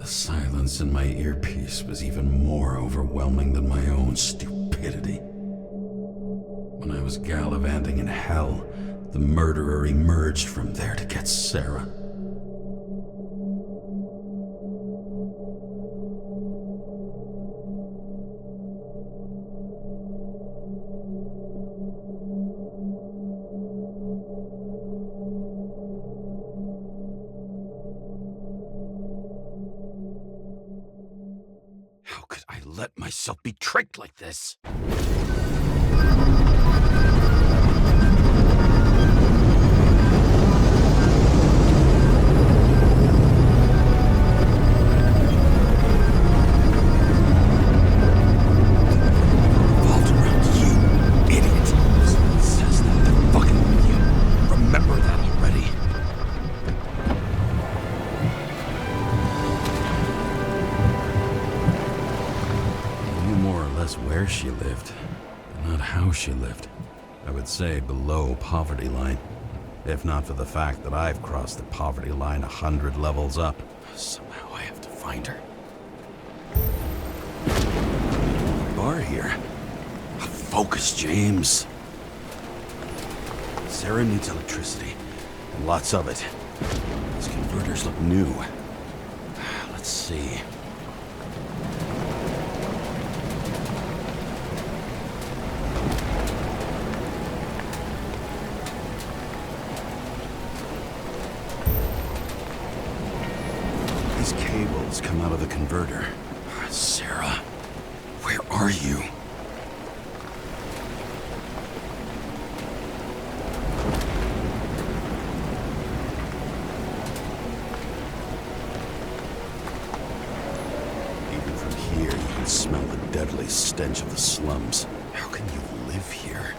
silence in my earpiece was even more overwhelming than my own stupidity. When I was gallivanting in hell, the murderer emerged from there to get Sara. How could I let myself be tricked like this? Where she lived, but not how she lived. I would say below poverty line, if not for the fact that I've crossed the poverty line 100 levels up. Somehow I have to find her. Bar here. Focus, James. Sara needs electricity, and lots of it. These converters look new. Let's see. Cables come out of the converter. Sara, where are you? Even from here, you can smell the deadly stench of the slums. How can you live here?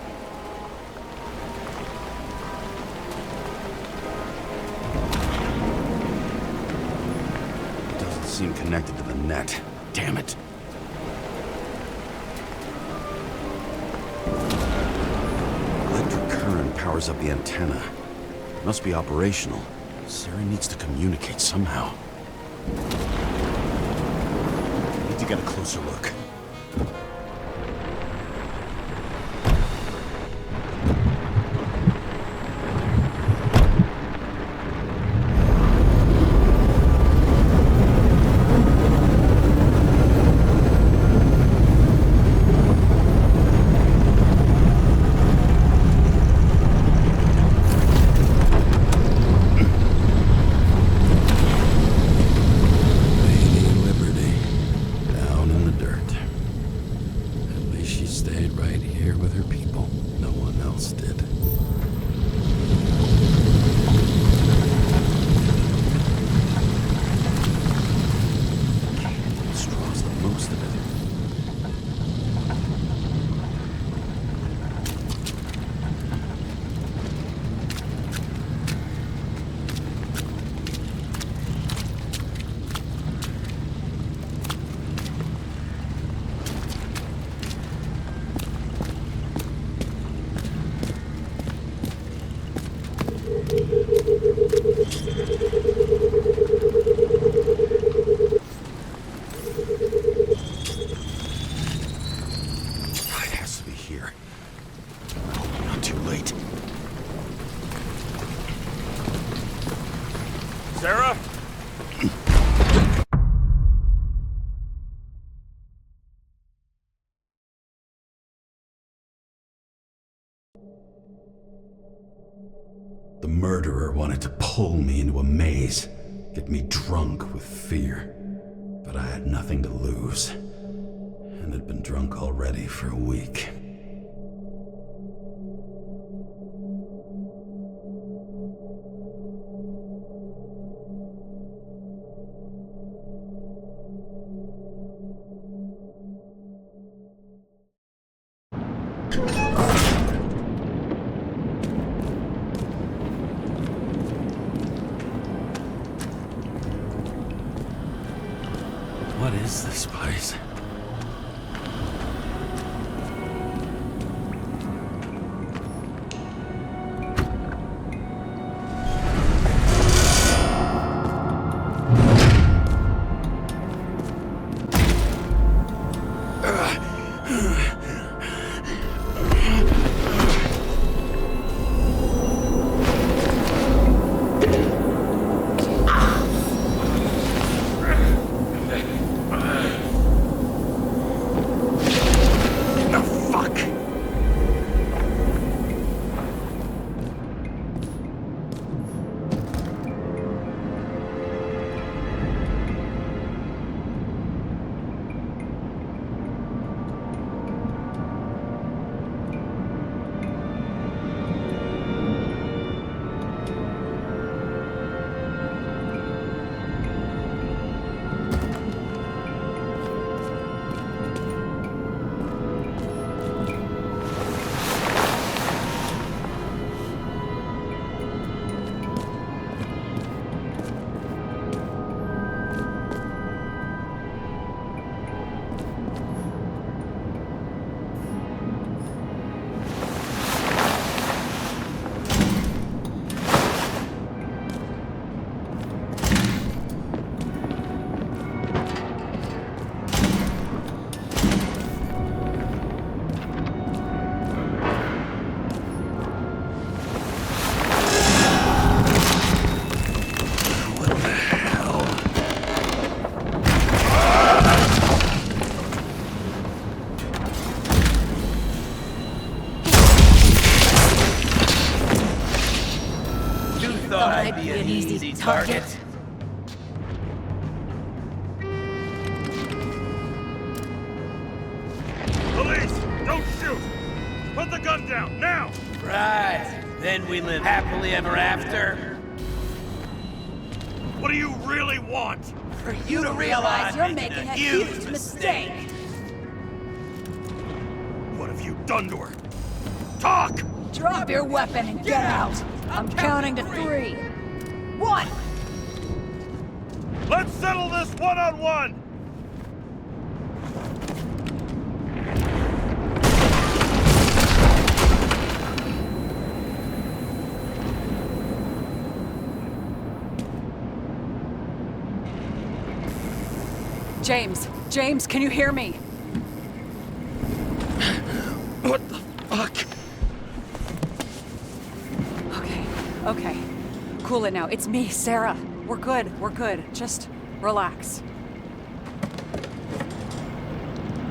Seem connected to the net. Damn it. Electric current powers up the antenna. Must be operational. Sara needs to communicate somehow. Need to get a closer look. Sara? The murderer wanted to pull me into a maze, get me drunk with fear. But I had nothing to lose, and had been drunk already for a week. What is this place? be an easy target. Police, don't shoot! Put the gun down, now! Right. Then we live happily ever after. What do you really want? For you to realize You're making a huge mistake. What have you done to her? Talk! Drop your weapon and get out. I'm counting to 3. 1. Let's settle this one-on-one! James, can you hear me? What the fuck? Okay. Cool it now. It's me, Sarah. We're good. Just relax.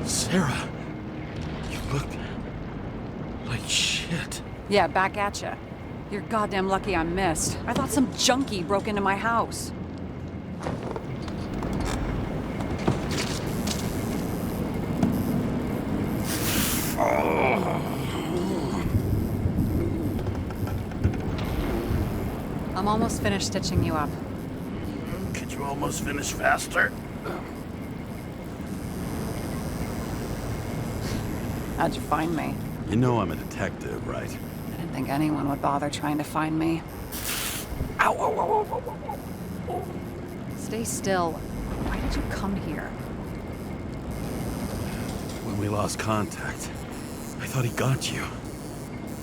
Sarah, you look like shit. Yeah, back at ya. You're goddamn lucky I missed. I thought some junkie broke into my house. I'm almost finished stitching you up. Could you almost finish faster? How'd you find me? You know I'm a detective, right? I didn't think anyone would bother trying to find me. Ow. Stay still. Why did you come here? When we lost contact, I thought he got you.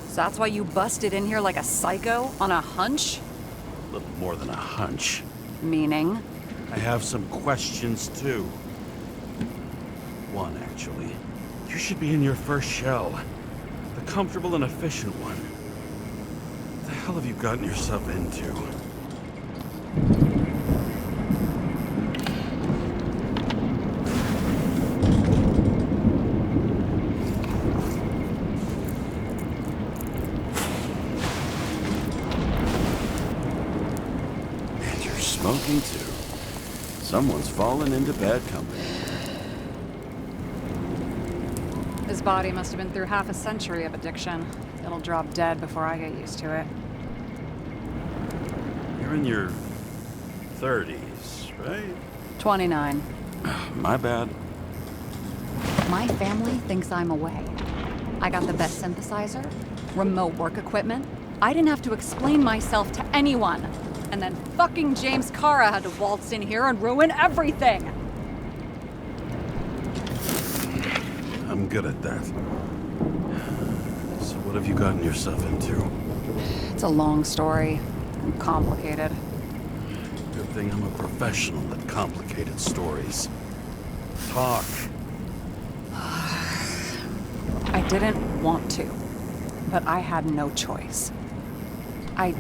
So that's why you busted in here like a psycho on a hunch? A little more than a hunch. Meaning? I have some questions, too. One, actually. You should be in your first shell. The comfortable and efficient one. What the hell have you gotten yourself into? And you're smoking, too. Someone's fallen into bad company. His body must have been through half a century of addiction. It'll drop dead before I get used to it. You're in your 30s, right? 29. My bad. My family thinks I'm away. I got the best synthesizer, remote work equipment. I didn't have to explain myself to anyone. And then fucking James Karrы had to waltz in here and ruin everything. I'm good at that. So what have you gotten yourself into? It's a long story. And complicated. Good thing I'm a professional at complicated stories. Talk. I didn't want to, but I had no choice. I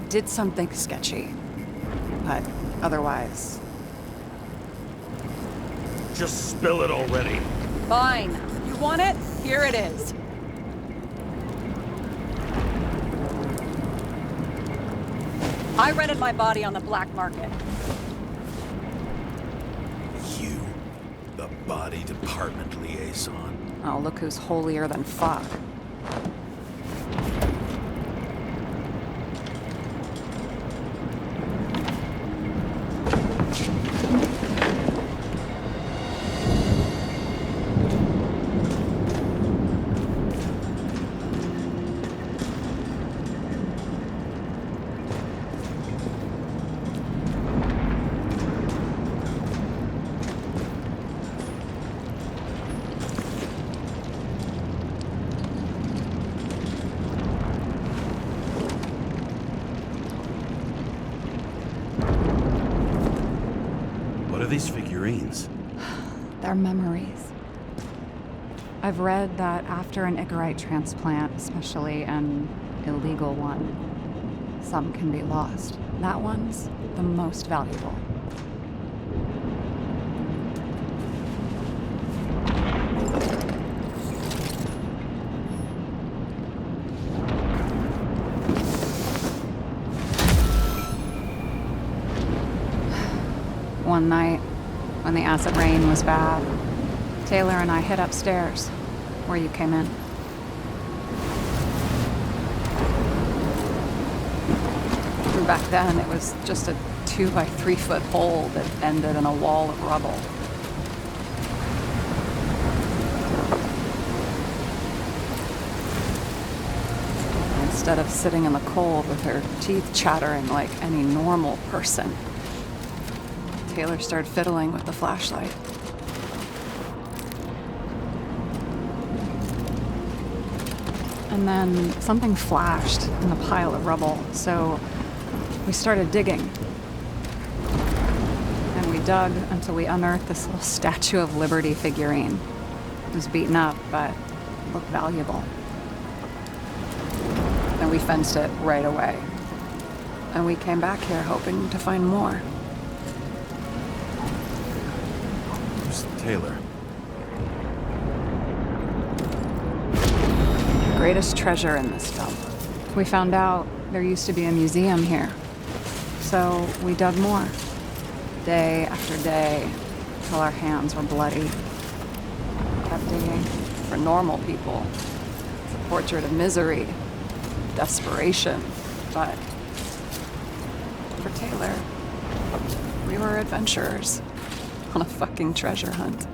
did something sketchy, but otherwise... Just spill it already. Fine. You want it? Here it is. I rented my body on the black market. You, the body department liaison. Oh, look who's holier than fuck. What are these figurines? They're memories. I've read that after an Icarite transplant, especially an illegal one, some can be lost. That one's the most valuable. One night, when the acid rain was bad, Taylor and I hid upstairs, where you came in. Back then, it was just a 2 by 3 foot hole that ended in a wall of rubble. Instead of sitting in the cold with her teeth chattering like any normal person, Taylor started fiddling with the flashlight. And then something flashed in the pile of rubble, so we started digging. And we dug until we unearthed this little Statue of Liberty figurine. It was beaten up, but it looked valuable. And we fenced it right away. And we came back here hoping to find more. Who's Taylor? The greatest treasure in this film. We found out there used to be a museum here. So we dug more. Day after day, till our hands were bloody. Kept digging. For normal people, it's a portrait of misery, desperation, but for Taylor, we were adventurers on a fucking treasure hunt.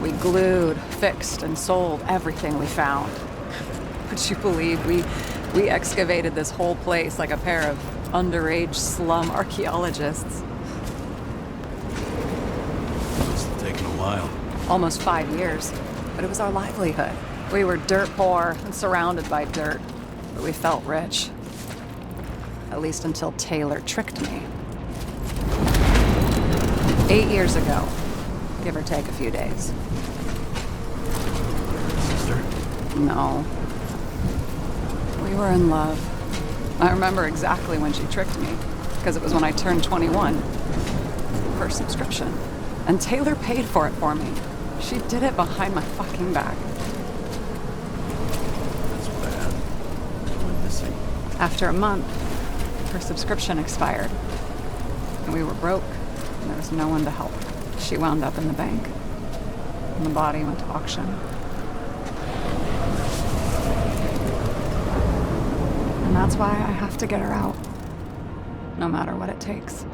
We glued, fixed, and sold everything we found. Would you believe we excavated this whole place like a pair of underage slum archaeologists? Must have taken a while. Almost 5 years, but it was our livelihood. We were dirt poor and surrounded by dirt, but we felt rich. At least until Taylor tricked me. 8 years ago, give or take a few days. Sister? No. We were in love. I remember exactly when she tricked me, because it was when I turned 21. First subscription. And Taylor paid for it for me. She did it behind my fucking back. That's bad. She went missing. After a month, her subscription expired. And we were broke, and there was no one to help. She wound up in the bank. And the body went to auction. And that's why I have to get her out. No matter what it takes.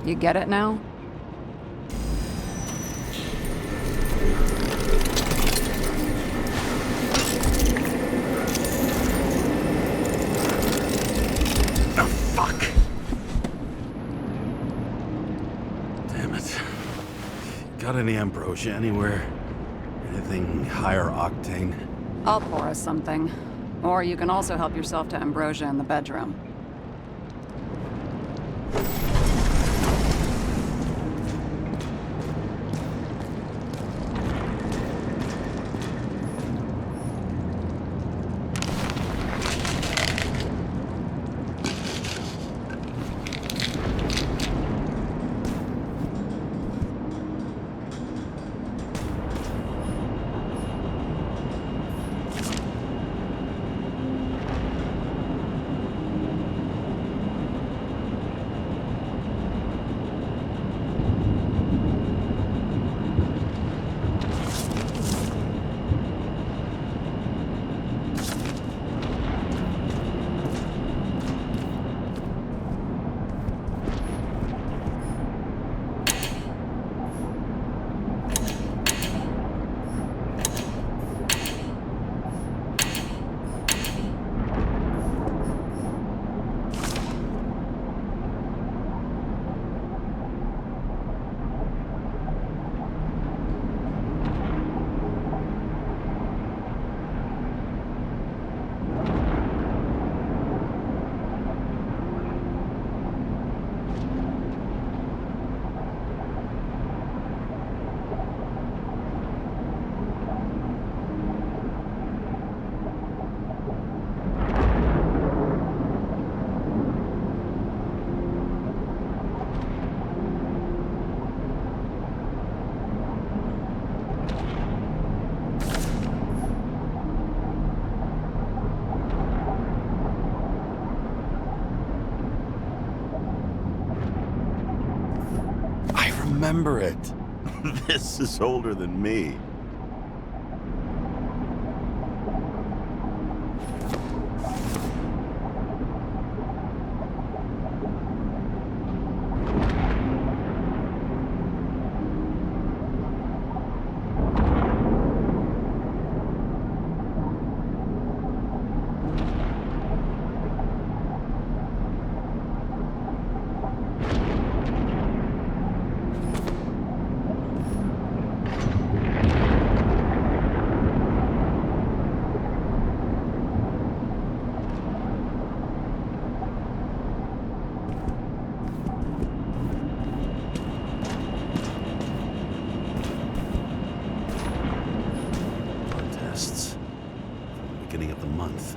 You get it now? Oh, fuck. Damn it. Got any ambrosia anywhere? Anything higher octane? I'll pour us something. Or you can also help yourself to ambrosia in the bedroom. remember it. This is older than me. Beginning of the month.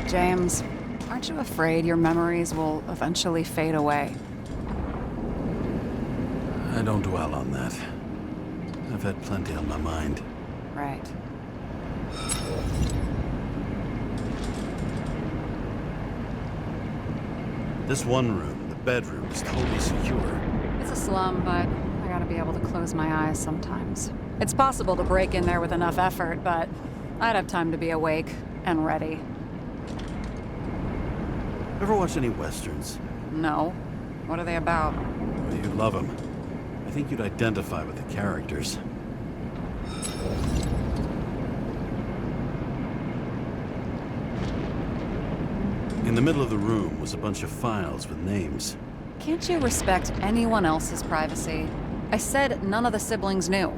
James, aren't you afraid your memories will eventually fade away? I don't dwell on that. I've had plenty on my mind. Right. This one room, the bedroom, is totally secure. It's a slum, but I gotta be able to close my eyes sometimes. It's possible to break in there with enough effort, but I'd have time to be awake and ready. Ever watch any westerns? No. What are they about? Well, you love them. I think you'd identify with the characters. In the middle of the room was a bunch of files with names. Can't you respect anyone else's privacy? I said none of the siblings knew.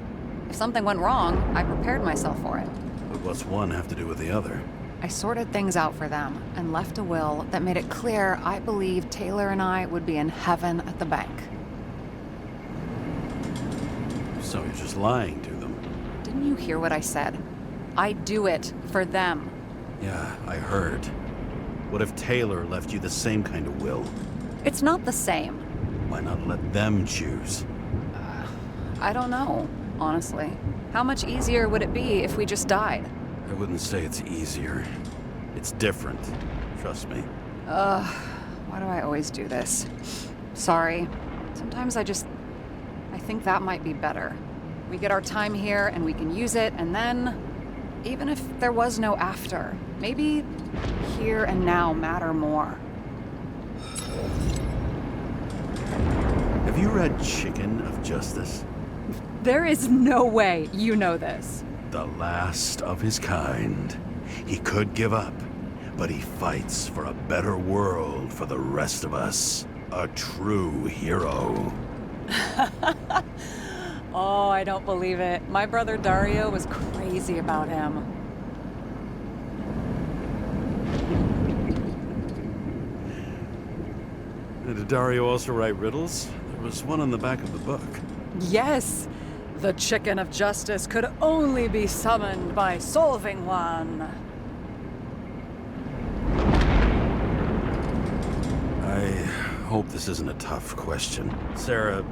If something went wrong, I prepared myself for it. But what's one have to do with the other? I sorted things out for them and left a will that made it clear I believed Taylor and I would be in heaven at the bank. So you're just lying to them? Didn't you hear what I said? I do it for them. Yeah, I heard. What if Taylor left you the same kind of will? It's not the same. Why not let them choose? I don't know, honestly. How much easier would it be if we just died? I wouldn't say it's easier. It's different. Trust me. Why do I always do this? Sorry. Sometimes I think that might be better. We get our time here and we can use it, and then, even if there was no after, maybe here and now matter more. Have you read Chicken of Justice? There is no way you know this. The last of his kind. He could give up, but he fights for a better world for the rest of us. A true hero. Oh, I don't believe it. My brother Dario was crazy about him. Did Dario also write riddles? There was one on the back of the book. Yes! The Chicken of Justice could only be summoned by solving one. I hope this isn't a tough question. Sarah,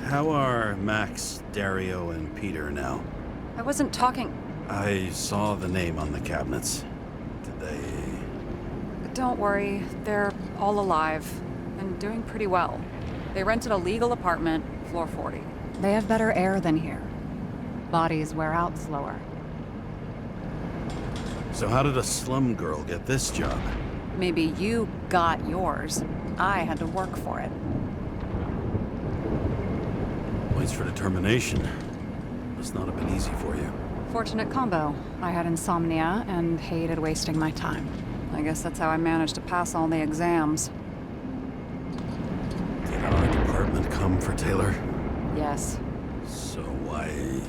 how are Max, Dario, and Peter now? I wasn't talking... I saw the name on the cabinets. Did they... Don't worry, they're all alive and doing pretty well. They rented a legal apartment, floor 40. They have better air than here. Bodies wear out slower. So how did a slum girl get this job? Maybe you got yours. I had to work for it. Points for determination. Must not have been easy for you. Fortunate combo. I had insomnia and hated wasting my time. I guess that's how I managed to pass all the exams. Did our department come for Taylor? Yes. So why...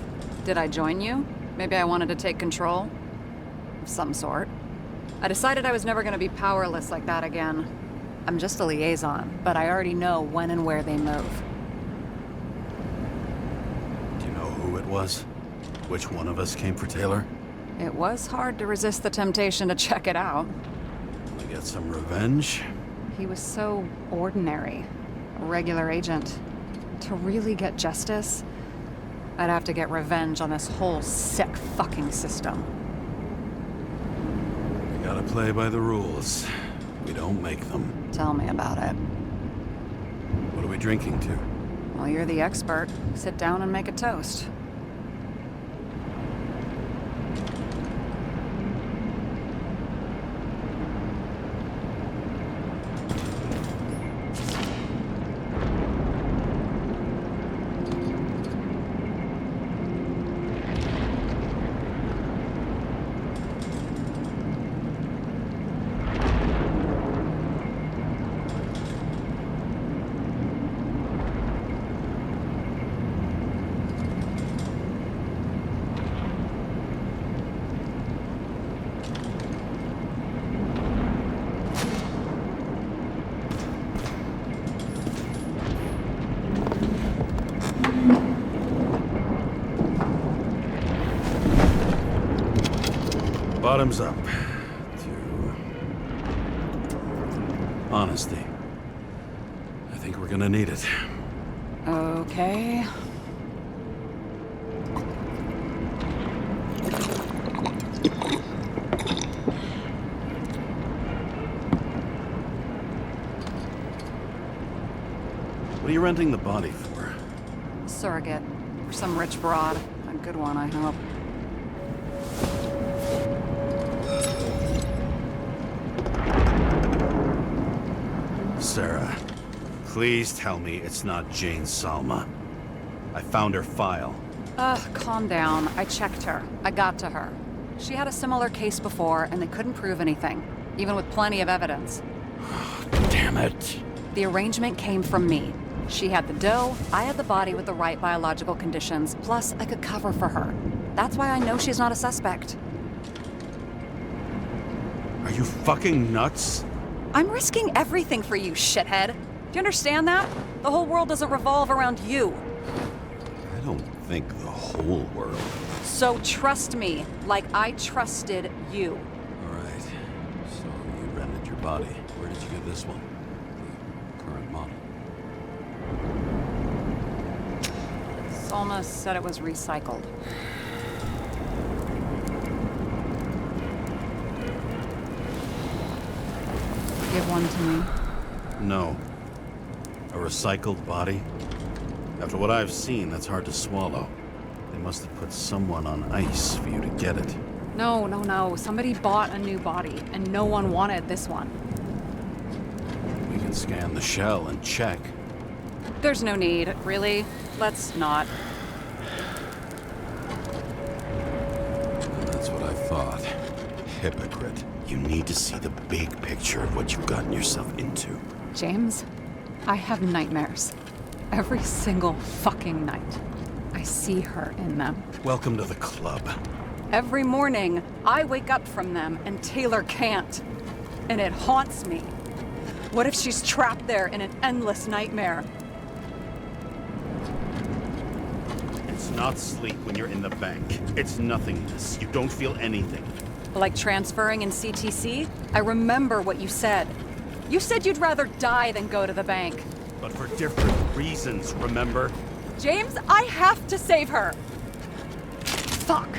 Did I join you? Maybe I wanted to take control? Of some sort. I decided I was never gonna be powerless like that again. I'm just a liaison, but I already know when and where they move. Do you know who it was? Which one of us came for Taylor? It was hard to resist the temptation to check it out. Want to get some revenge? He was so ordinary. A regular agent. To really get justice, I'd have to get revenge on this whole sick fucking system. We gotta play by the rules. We don't make them. Tell me about it. What are we drinking to? Well, you're the expert. Sit down and make a toast. Bottoms up to honesty. I think we're gonna need it. Okay. What are you renting the body for? Surrogate. For some rich broad. A good one, I hope. Sarah, please tell me it's not Jane Salma. I found her file. Calm down. I checked her. I got to her. She had a similar case before, and they couldn't prove anything, even with plenty of evidence. Damn it. The arrangement came from me. She had the dough, I had the body with the right biological conditions, plus I could cover for her. That's why I know she's not a suspect. Are you fucking nuts? I'm risking everything for you, shithead. Do you understand that? The whole world doesn't revolve around you. I don't think the whole world. So trust me, like I trusted you. All right. So you rented your body. Where did you get this one? The current model. Salma said it was recycled. Give one to me. No. A recycled body? After what I've seen, that's hard to swallow. They must have put someone on ice for you to get it. No. Somebody bought a new body, and no one wanted this one. We can scan the shell and check. There's no need, really. Let's not. That's what I thought. Hypocrite. You need to see the big picture of what you've gotten yourself into. James, I have nightmares. Every single fucking night. I see her in them. Welcome to the club. Every morning, I wake up from them and Taylor can't. And it haunts me. What if she's trapped there in an endless nightmare? It's not sleep when you're in the bank. It's nothingness. You don't feel anything. Like transferring in CTC? I remember what you said. You said you'd rather die than go to the bank. But for different reasons, remember? James, I have to save her! Fuck.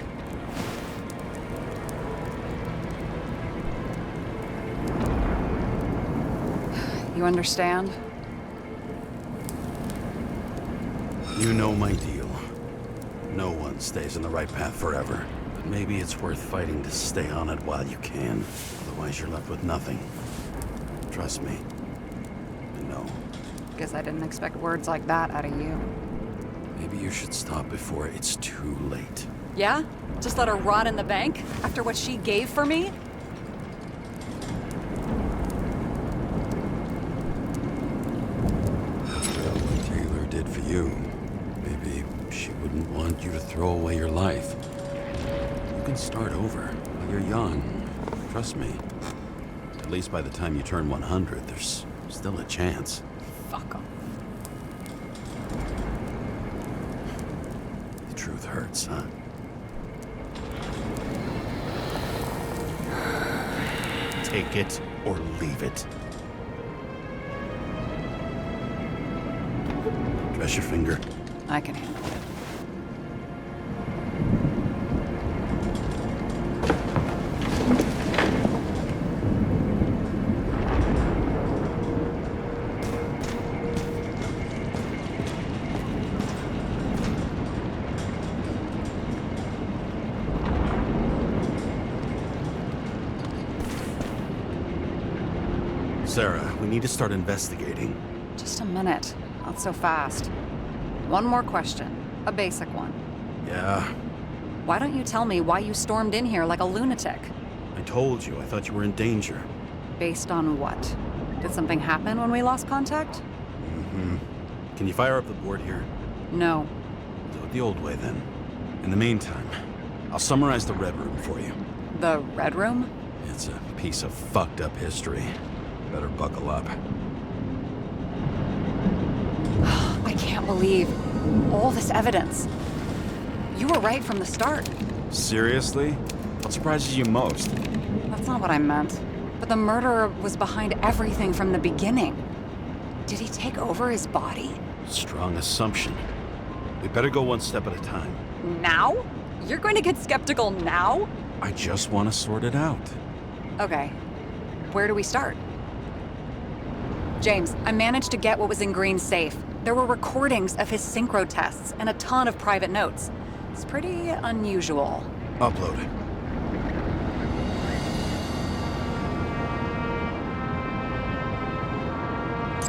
You understand? You know my deal. No one stays on the right path forever. But maybe it's worth fighting to stay on it while you can. Otherwise you're left with nothing. Trust me. I know. Guess I didn't expect words like that out of you. Maybe you should stop before it's too late. Yeah? Just let her rot in the bank? After what she gave for me? you. Maybe she wouldn't want you to throw away your life. You can start over while you're young. Trust me. At least by the time you turn 100, there's still a chance. Fuck 'em. The truth hurts, huh? Take it or leave it. Dress your finger. I can handle it. Sarah, we need to start investigating. Just a minute. Not so fast. One more question. A basic one. Yeah, Why don't you tell me why you stormed in here like a lunatic? I told you, I thought you were in danger. Based on what? Did something happen when we lost contact? Can you fire up the board here? No. Do it the old way then. In the meantime, I'll summarize the Red Room for you. The Red Room? it's a piece of fucked up history. Better buckle up. I can't believe all this evidence. You were right from the start. Seriously? What surprises you most? That's not what I meant. But the murderer was behind everything from the beginning. Did he take over his body? Strong assumption. We better go one step at a time. Now? You're going to get skeptical now? I just want to sort it out. Okay. Where do we start? James, I managed to get what was in Green's safe. There were recordings of his synchro tests and a ton of private notes. It's pretty unusual. Upload it.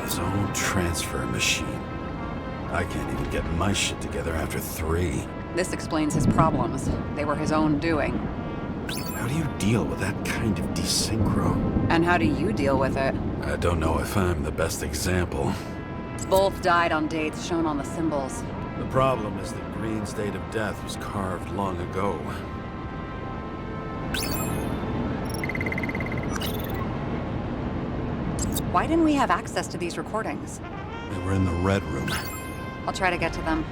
His own transfer machine. I can't even get my shit together after 3. This explains his problems. They were his own doing. How do you deal with that kind of desynchro? And how do you deal with it? I don't know if I'm the best example. Both died on dates shown on the symbols. The problem is that Green's date of death was carved long ago. Why didn't we have access to these recordings? They were in the Red Room. I'll try to get to them.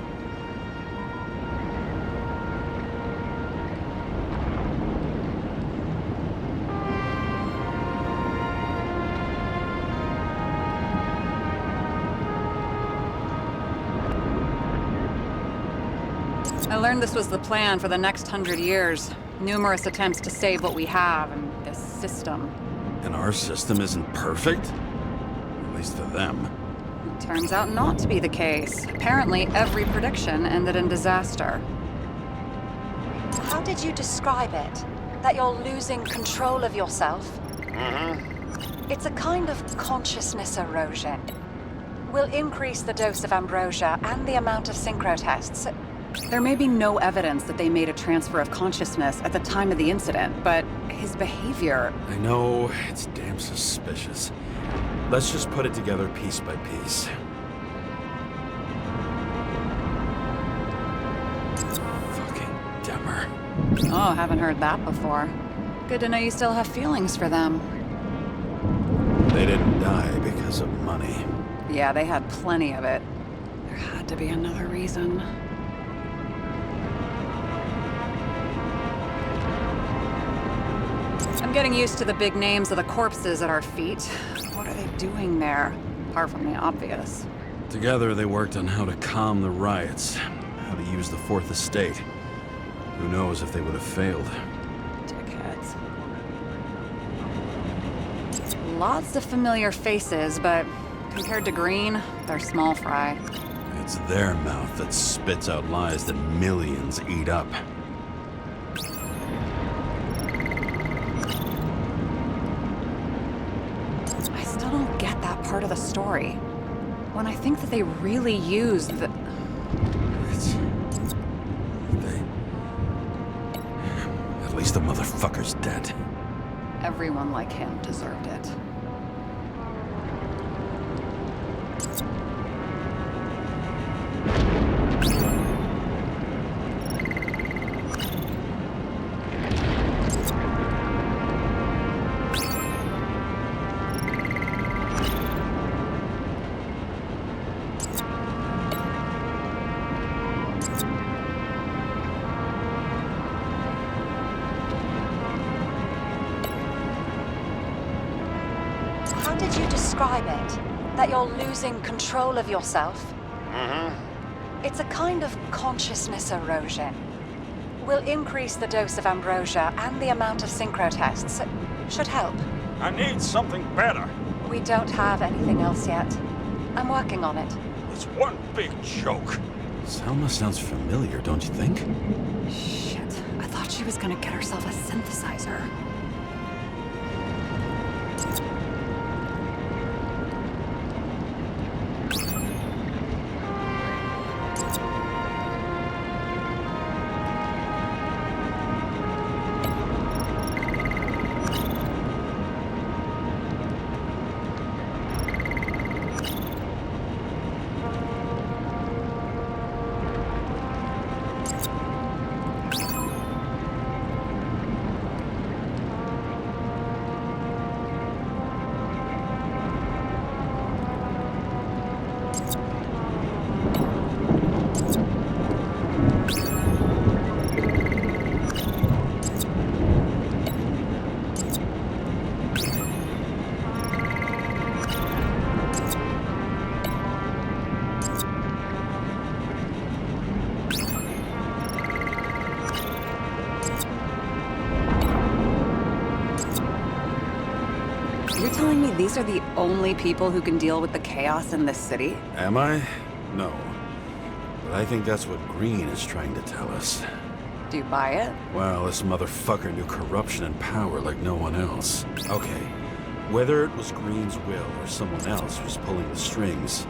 I learned this was the plan for the next 100 years. Numerous attempts to save what we have in this system. And our system isn't perfect? At least for them. It turns out not to be the case. Apparently, every prediction ended in disaster. How did you describe it? That you're losing control of yourself? It's a kind of consciousness erosion. We'll increase the dose of ambrosia and the amount of synchro tests. There may be no evidence that they made a transfer of consciousness at the time of the incident, but his behavior... I know, it's damn suspicious. Let's just put it together piece by piece. Fucking Demmer. Oh, haven't heard that before. Good to know you still have feelings for them. They didn't die because of money. Yeah, they had plenty of it. There had to be another reason. I'm getting used to the big names of the corpses at our feet. What are they doing there, apart from the obvious? Together they worked on how to calm the riots, how to use the Fourth Estate. Who knows if they would have failed. Dickheads. Lots of familiar faces, but compared to Green, they're small fry. It's their mouth that spits out lies that millions eat up. I still don't get that part of the story. When I think that they really used the... At least the motherfucker's dead. Everyone like him deserved it. describe it? That you're losing control of yourself? It's a kind of consciousness erosion. We'll increase the dose of ambrosia and the amount of synchro tests. It should help. I need something better. We don't have anything else yet. I'm working on it. It's one big joke. Selma sounds familiar, don't you think? Shit. I thought she was gonna get herself a synthesizer. You're telling me these are the only people who can deal with the chaos in this city? Am I? No. But I think that's what Green is trying to tell us. Do you buy it? Well, this motherfucker knew corruption and power like no one else. Okay, whether it was Green's will or someone else who's pulling the strings,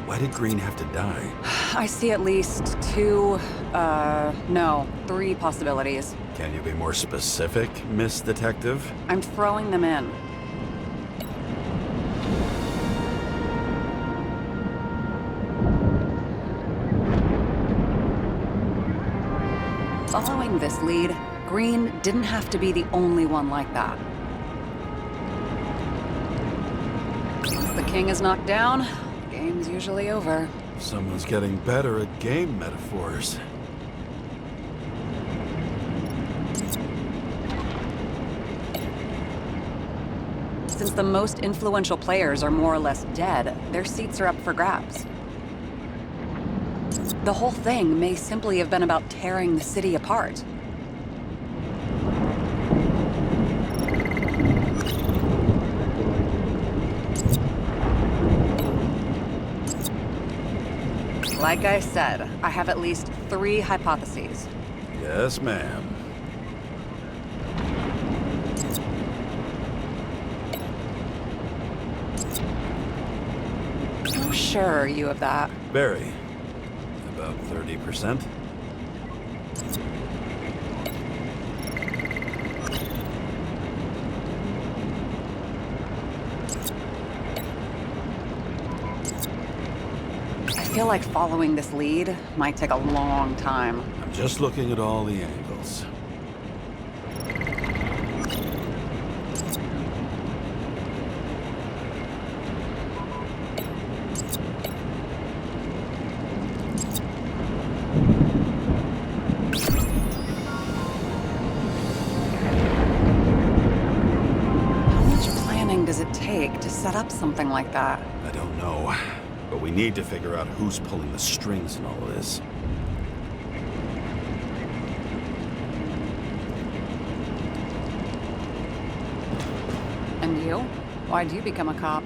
why did Green have to die? I see at least three possibilities. Can you be more specific, Miss Detective? I'm throwing them in. Following this lead, Green didn't have to be the only one like that. Once the king is knocked down, the game's usually over. Someone's getting better at game metaphors. Since the most influential players are more or less dead, their seats are up for grabs. The whole thing may simply have been about tearing the city apart. Like I said, I have at least three hypotheses. Yes, ma'am. How sure are you of that? Barry. About 30%. I feel like following this lead might take a long time. I'm just looking at all the angles. To set up something like that? I don't know, but we need to figure out who's pulling the strings in all of this. And you? Why'd you become a cop?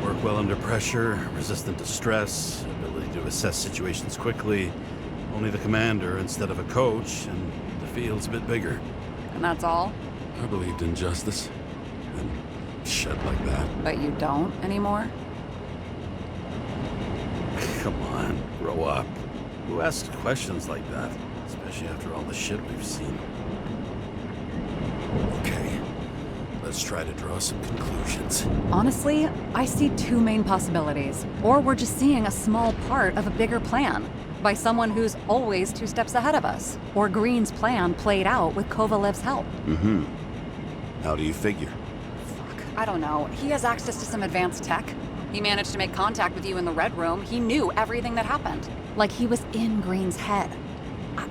Work well under pressure, resistant to stress, ability to assess situations quickly. Only the commander instead of a coach, and the field's a bit bigger. And that's all? I believed in justice, and shit like that. But you don't anymore? Come on, grow up. Who asks questions like that? Especially after all the shit we've seen. Okay, let's try to draw some conclusions. Honestly, I see two main possibilities. Or we're just seeing a small part of a bigger plan by someone who's always 2 steps ahead of us. Or Green's plan played out with Kovalev's help. Mm-hmm. How do you figure? Fuck, I don't know. He has access to some advanced tech. He managed to make contact with you in the Red Room. He knew everything that happened. Like he was in Green's head.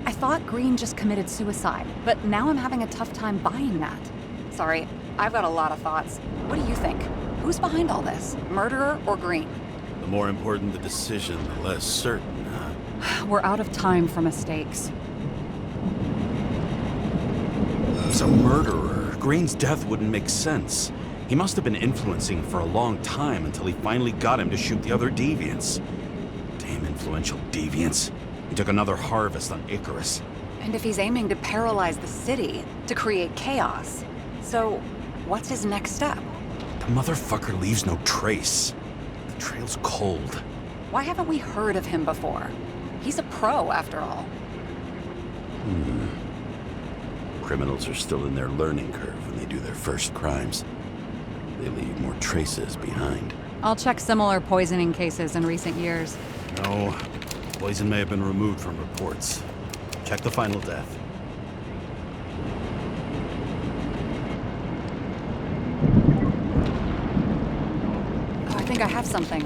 I thought Green just committed suicide, but now I'm having a tough time buying that. Sorry, I've got a lot of thoughts. What do you think? Who's behind all this? Murderer or Green? The more important the decision, the less certain, huh? We're out of time for mistakes. He's a murderer. Green's death wouldn't make sense. He must have been influencing him for a long time until he finally got him to shoot the other deviants. Damn influential deviants. He took another harvest on Icarus. And if he's aiming to paralyze the city, to create chaos, so what's his next step? The motherfucker leaves no trace. The trail's cold. Why haven't we heard of him before? He's a pro, after all. Criminals are still in their learning curve when they do their first crimes. They leave more traces behind. I'll check similar poisoning cases in recent years. No, poison may have been removed from reports. Check the final death. Oh, I think I have something.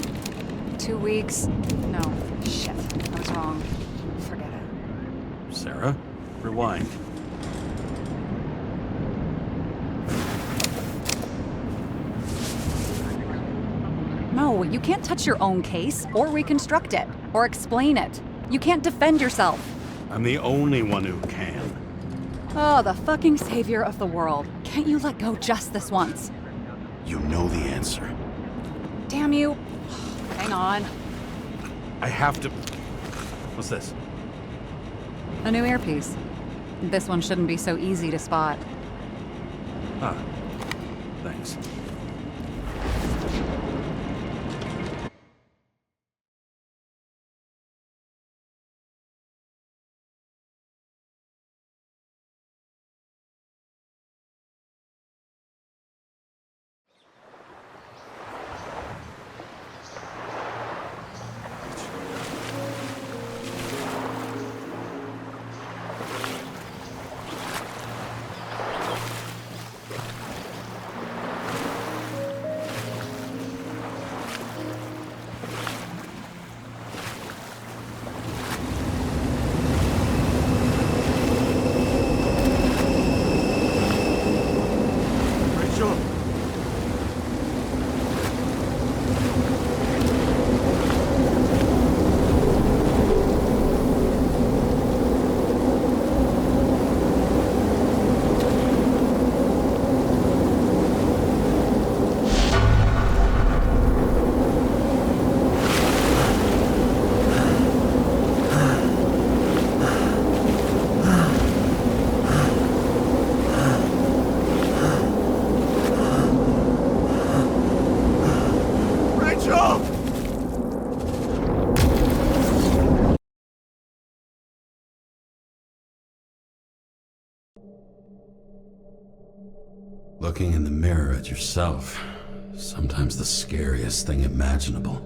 2 weeks. No, shit. I was wrong. Forget it. Sarah, rewind. No, you can't touch your own case, or reconstruct it, or explain it. You can't defend yourself. I'm the only one who can. Oh, the fucking savior of the world. Can't you let go just this once? You know the answer. Damn you. Hang on. I have to... What's this? A new earpiece. This one shouldn't be so easy to spot. Ah, thanks. Looking in the mirror at yourself, sometimes the scariest thing imaginable.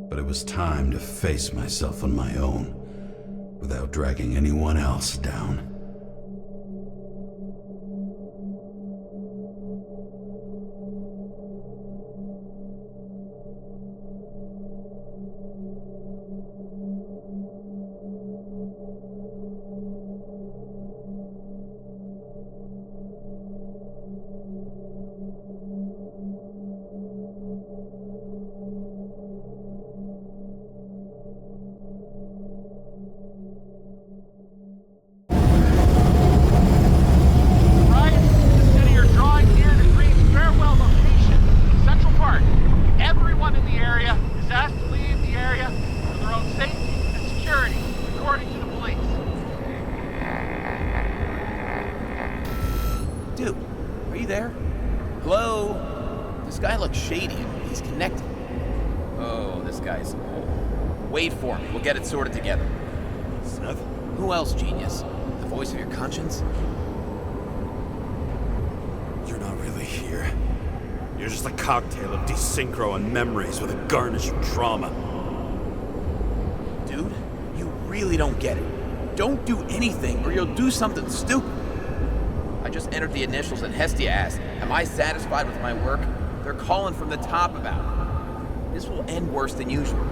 But it was time to face myself on my own, without dragging anyone else down. Get it sorted together. Seth? Who else, genius? The voice of your conscience? You're not really here. You're just a cocktail of desynchro and memories with a garnish of drama. Dude, you really don't get it. Don't do anything or you'll do something stupid. I just entered the initials and Hestia asked, am I satisfied with my work? They're calling from the top about it. This will end worse than usual.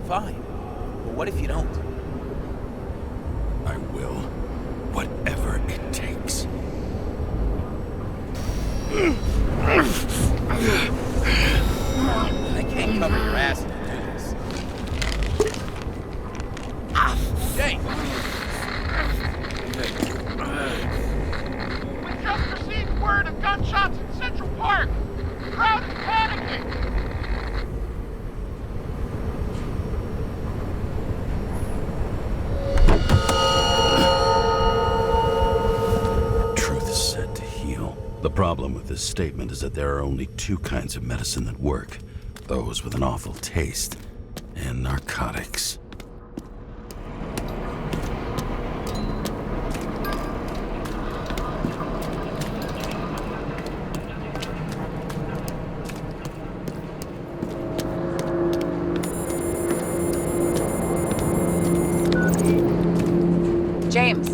fine. But what if you don't? I will. Whatever it takes. I can't cover your ass and do this. Jane! We just received word of gunshots in Central Park. Crowd is panicking. Truth is said to heal. The problem with this statement is that there are only two kinds of medicine that work. Those with an awful taste, and narcotics. James,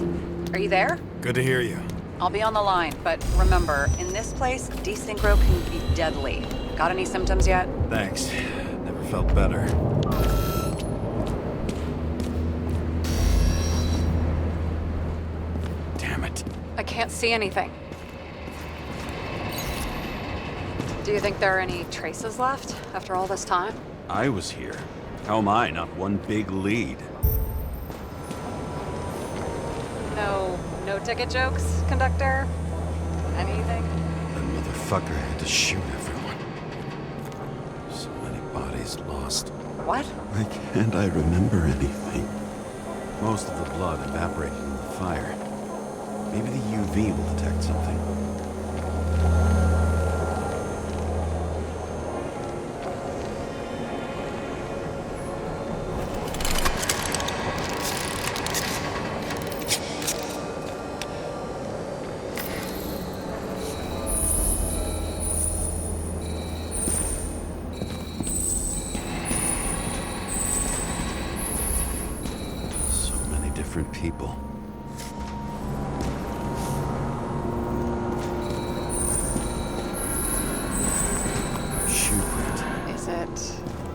are you there? Good to hear you. I'll be on the line, but remember, in this place, desynchro can be deadly. Got any symptoms yet? Thanks. Never felt better. Damn it. I can't see anything. Do you think there are any traces left after all this time? I was here. How am I not one big lead? No ticket jokes, conductor? Anything? That motherfucker had to shoot everyone. So many bodies lost. What? Why can't I remember anything? Most of the blood evaporated in the fire. Maybe the UV will detect something. Different people. Shoe print. Is it...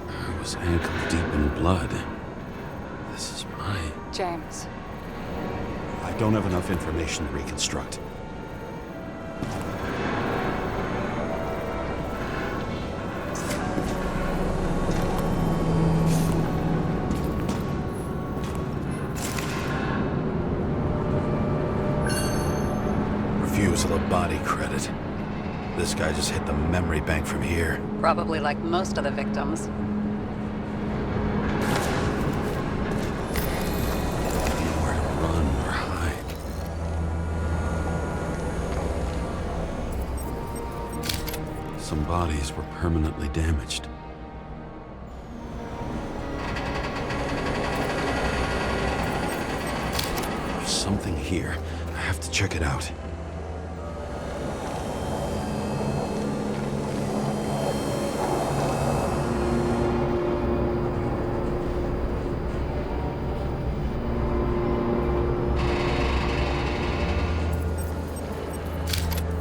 I was ankle deep in blood. This is my... James? I don't have enough information to reconstruct. Refusal of body credit. This guy just hit the memory bank from here. Probably like most of the victims. Nowhere to run or hide. Some bodies were permanently damaged. There's something here. I have to check it out.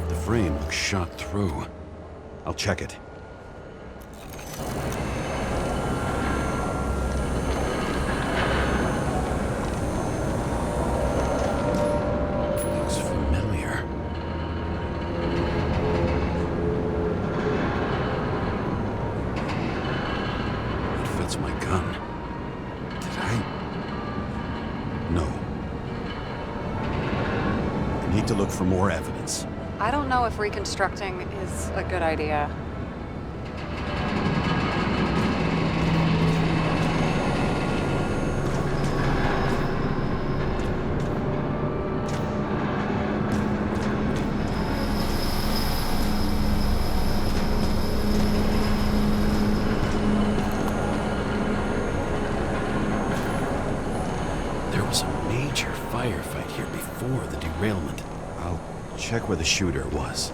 The frame looks shot through. I'll check it. Looks familiar. It fits my gun. Did I? No. I need to look for more evidence. I don't know if reconstructing is a good idea. There was a major firefight here before the derailment. I'll check where the shooter was.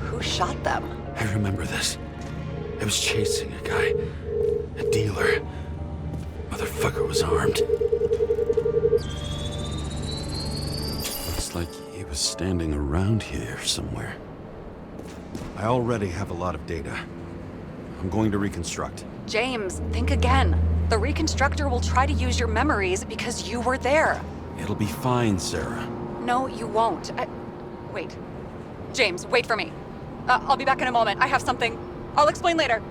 Who shot them? I remember this. I was chasing a guy. A dealer. Motherfucker was armed. Looks like he was standing around here somewhere. I already have a lot of data. I'm going to reconstruct. James, think again. The reconstructor will try to use your memories because you were there. It'll be fine, Sarah. No, you won't. Wait. James, wait for me. I'll be back in a moment. I have something. I'll explain later.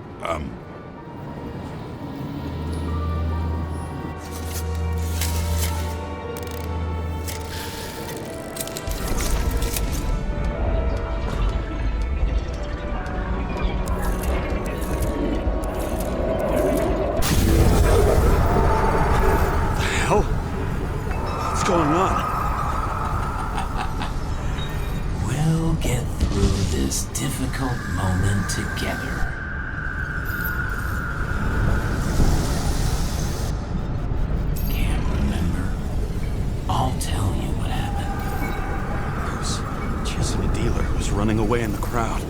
What's going on? We'll get through this difficult moment together. Can't remember? I'll tell you what happened. I was chasing a dealer who was running away in the crowd.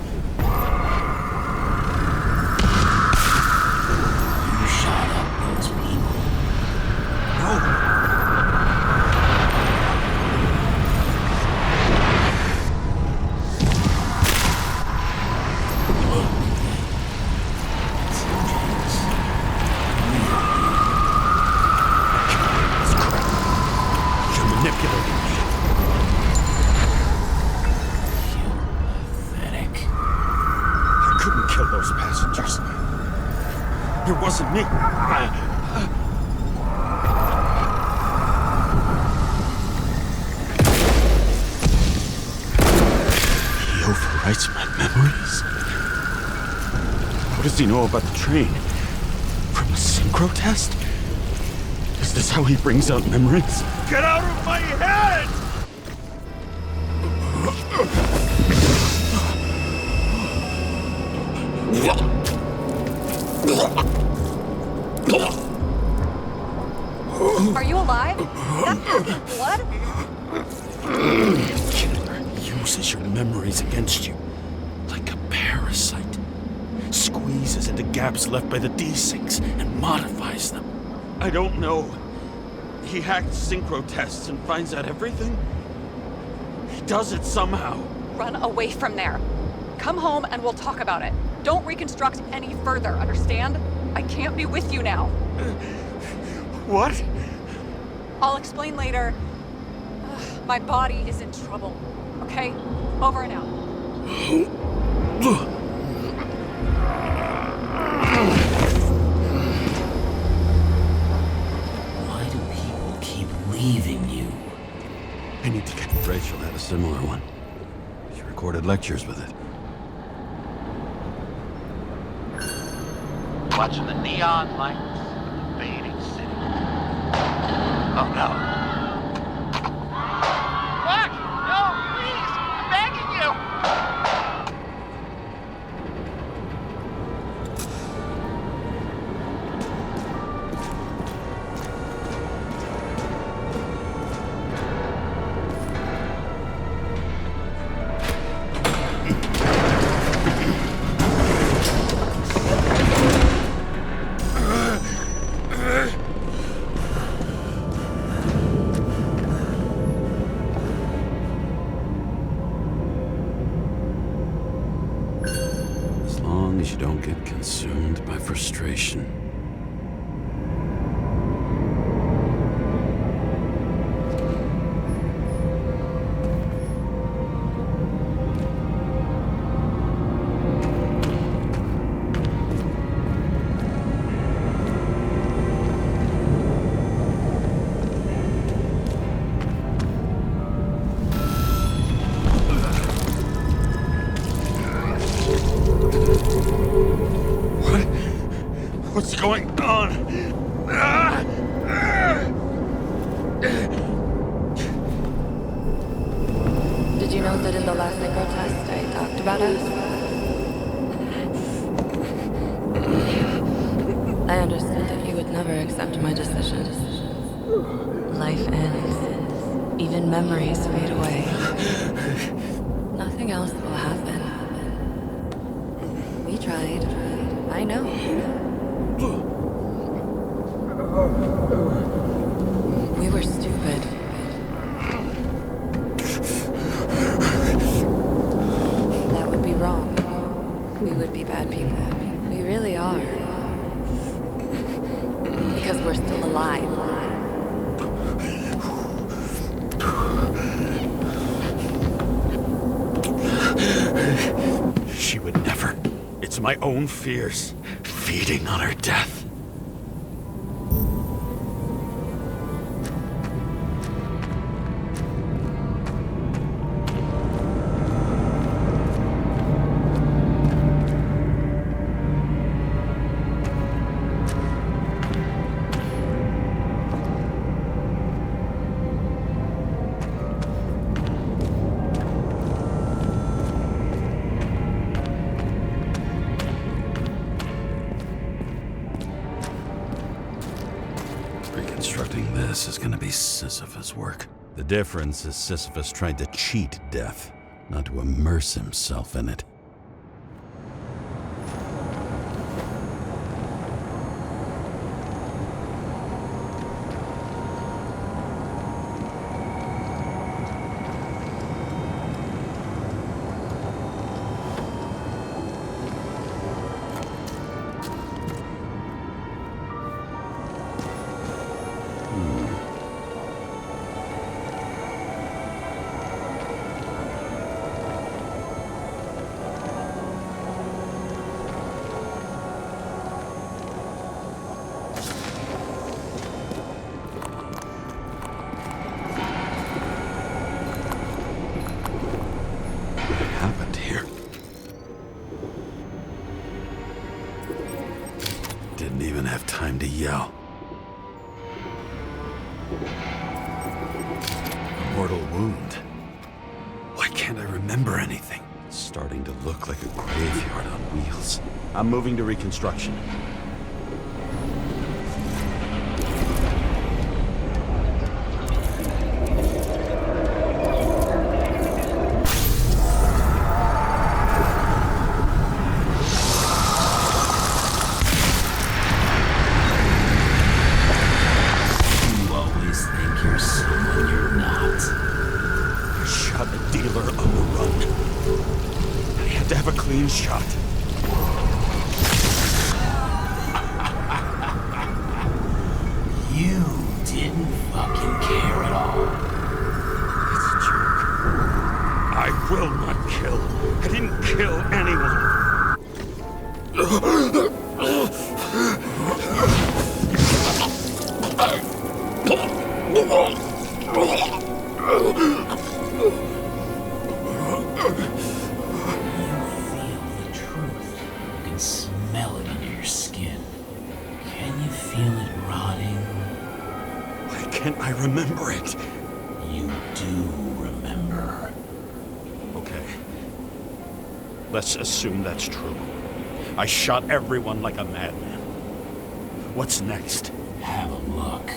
You shot up those people. No! It wasn't me. He overwrites my memories? How does he know about the train? From a synchro test? Is this how he brings out memories? Get out of my head! Are you alive? That's blood? Killer uses your memories against you. Like a parasite. Squeezes into gaps left by the desyncs and modifies them. I don't know. He hacked synchro tests and finds out everything? He does it somehow. Run away from there. Come home and we'll talk about it. Don't reconstruct any further, understand? I can't be with you now. What? I'll explain later. My body is in trouble. Okay? Over and out. Why do people keep leaving you? I need to get... Rachel had a similar one. She recorded lectures with it. Watching the neon lights of the fading city. Oh no. Fuck! No, please! I'm begging you! As long as you don't get consumed by frustration. What's going on? Did you know that in the last synchro test I talked about us? I understood that you would never accept my decisions. Life ends. Even memories fade away. Nothing else will happen. We tried. I know. We were stupid. That would be wrong. We would be bad people. We really are. Because we're still alive. She would never. It's my own fears, feeding on her death. Reconstructing this is gonna be Sisyphus work. The difference is Sisyphus tried to cheat death, not to immerse himself in it. Happened here? Didn't even have time to yell. A mortal wound. Why can't I remember anything? It's starting to look like a graveyard on wheels. I'm moving to reconstruction. Shot. You didn't fucking care at all. It's a joke. I will not kill. I didn't kill anyone. Smell it under your skin. Can you feel it rotting? Why can't I remember it? You do remember. Okay. Let's assume that's true. I shot everyone like a madman. What's next? Have a look.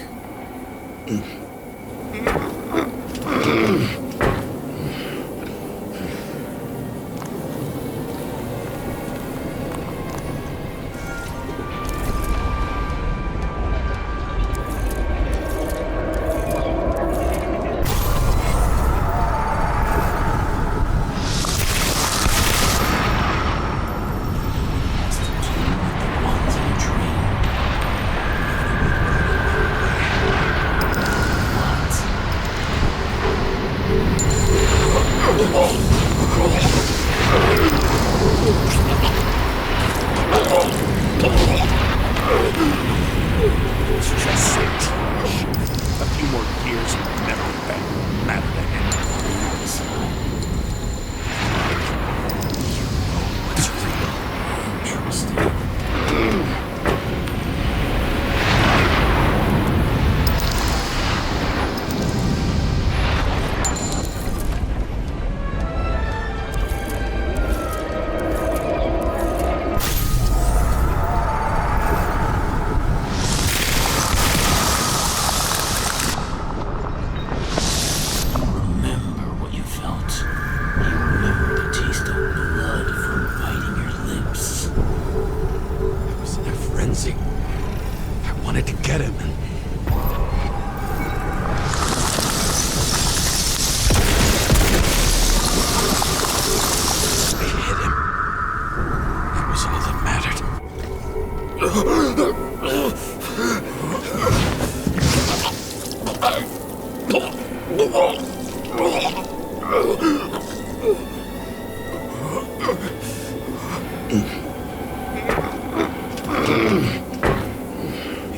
He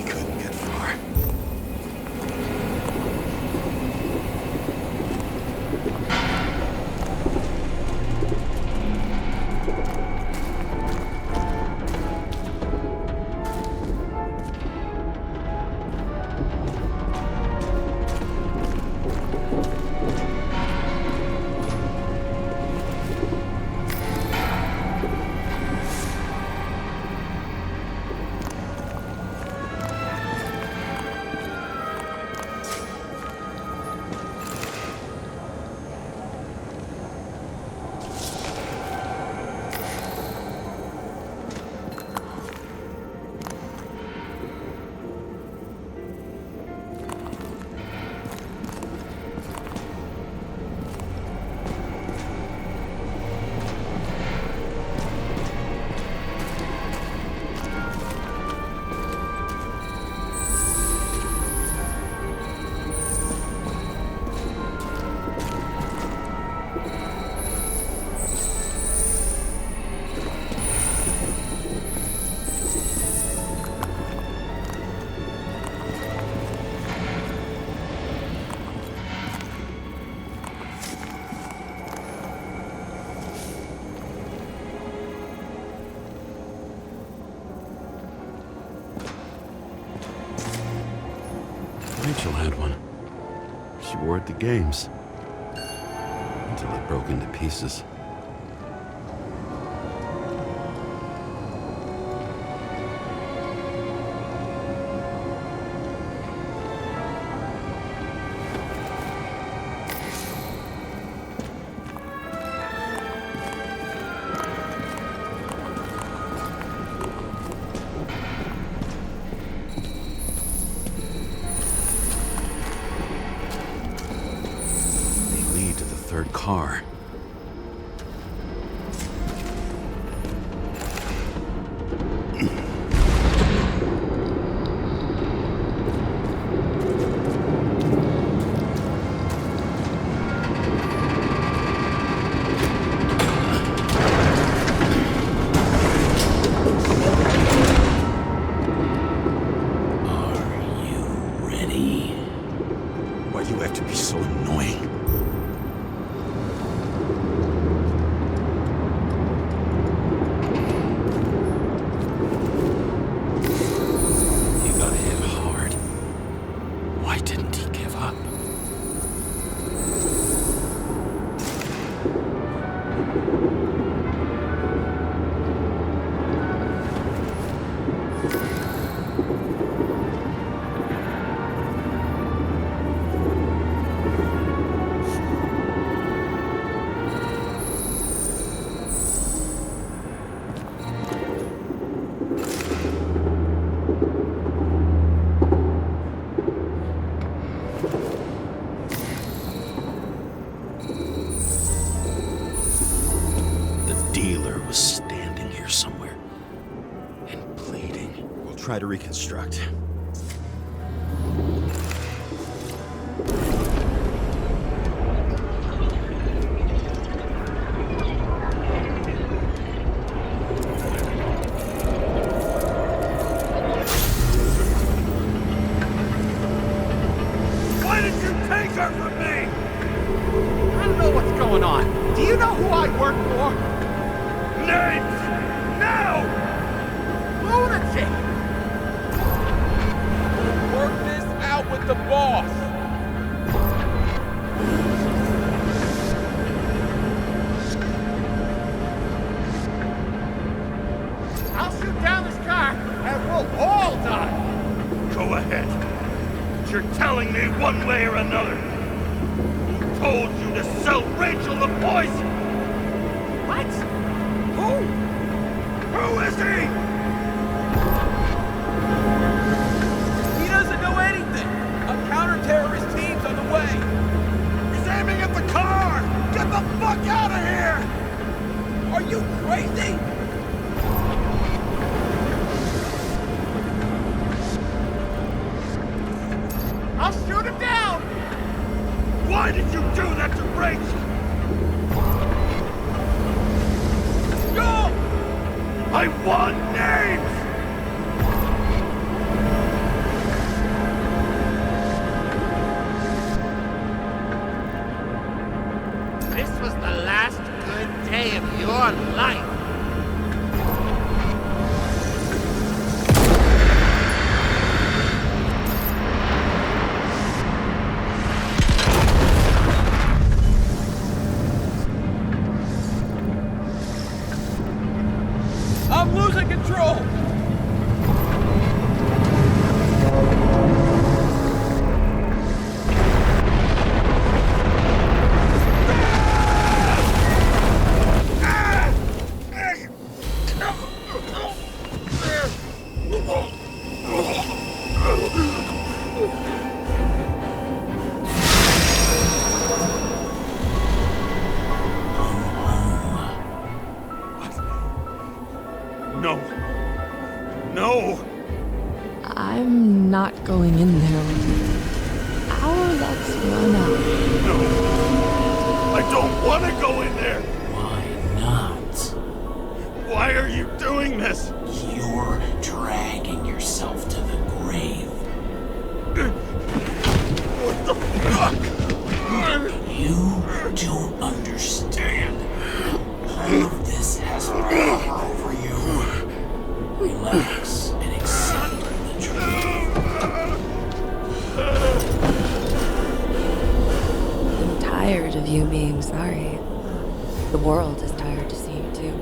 couldn't get far. Rachel had one. She wore it to games. Until it broke into pieces. Car. Why do you have to be so annoying? Try to reconstruct. Why did you take her from me? I don't know what's going on. Do you know who I work for? Names! Now! Lunatic! Work this out with the boss. I'll shoot down this car and we'll all die. Go ahead. But you're telling me one way or another. Who told you to sell Rachel the poison? What? Who? Who is he? He doesn't know anything. A counter-terrorist team's on the way. He's aiming at the car! Get the fuck out of here! Are you crazy? I'll shoot him down! What? Why did you do that to Rachel? Go! I want names! This was the last good day of your life. I'm losing control! No. No! I'm not going in there with you. Our luck's run out. No! I don't want to go in there! Why not? Why are you doing this? You're dragging yourself to the grave. What the fuck? You don't understand. All of this has power over you. Relax and accept the truth. I'm tired of you being sorry. The world is tired to see you too.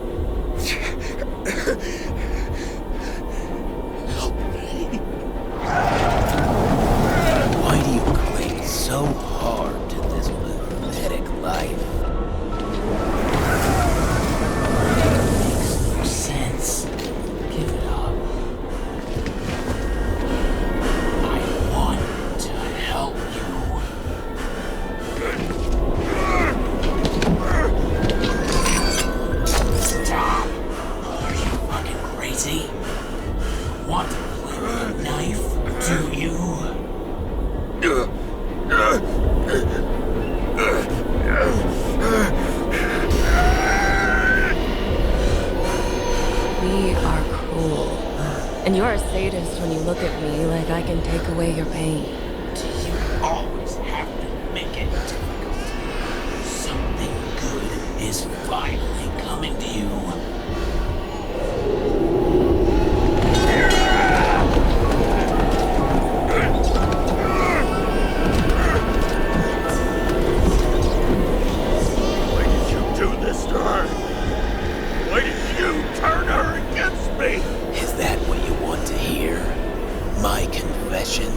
Why do you cling so hard to this pathetic life? Makes no sense. Give it up. I want to help you. Stop. Are you fucking crazy? Want to play with a knife? Do you? We are cruel. And you're a sadist when you look at me like I can take away your pain. Do you always have to make it difficult? Something good is finally coming to you. Why did you do this to her? Why did you turn her against me? Is that what you want to hear? My confession?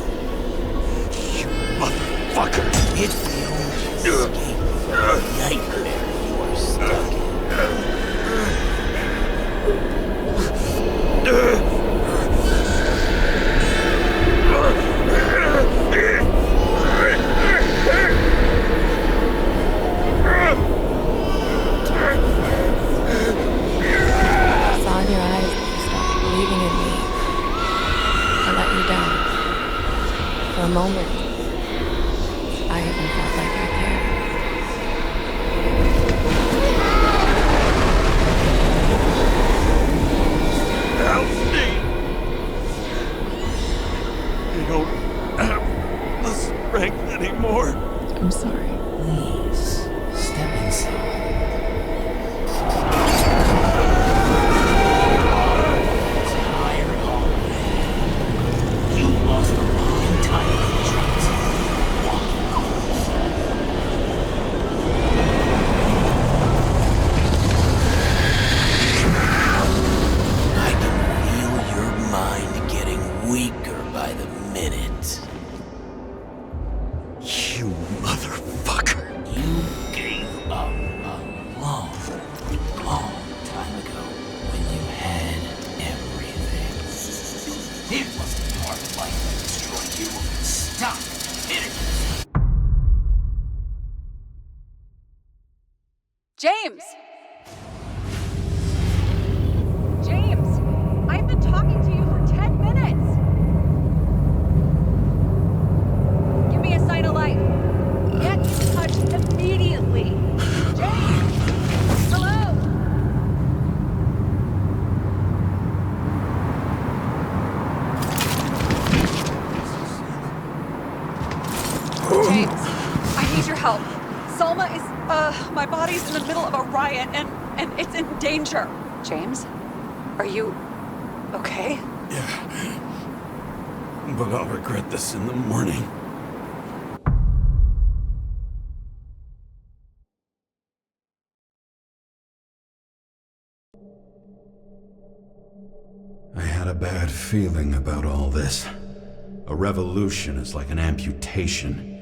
You motherfucker! It's the only escape from the nightmare you are stuck in. I saw in your eyes that you stopped believing in me. I let you down. For a moment, I even felt like I cared. Help me! I don't have the strength anymore. I'm sorry. Please, step inside. Tired already. You lost a long time in dreams. Walking close. I can feel your mind getting weaker by the minute. You motherfucker! You gave up a long, long time ago when you had everything. It wasn't your life that destroyed you. Stop hitting yourself. James! James! I've been talking to you for 10 minutes! Give me a sign of life. Get Salma is, my body's in the middle of a riot and it's in danger. James? Are you okay? Yeah. But I'll regret this in the morning. I had a bad feeling about all this. A revolution is like an amputation.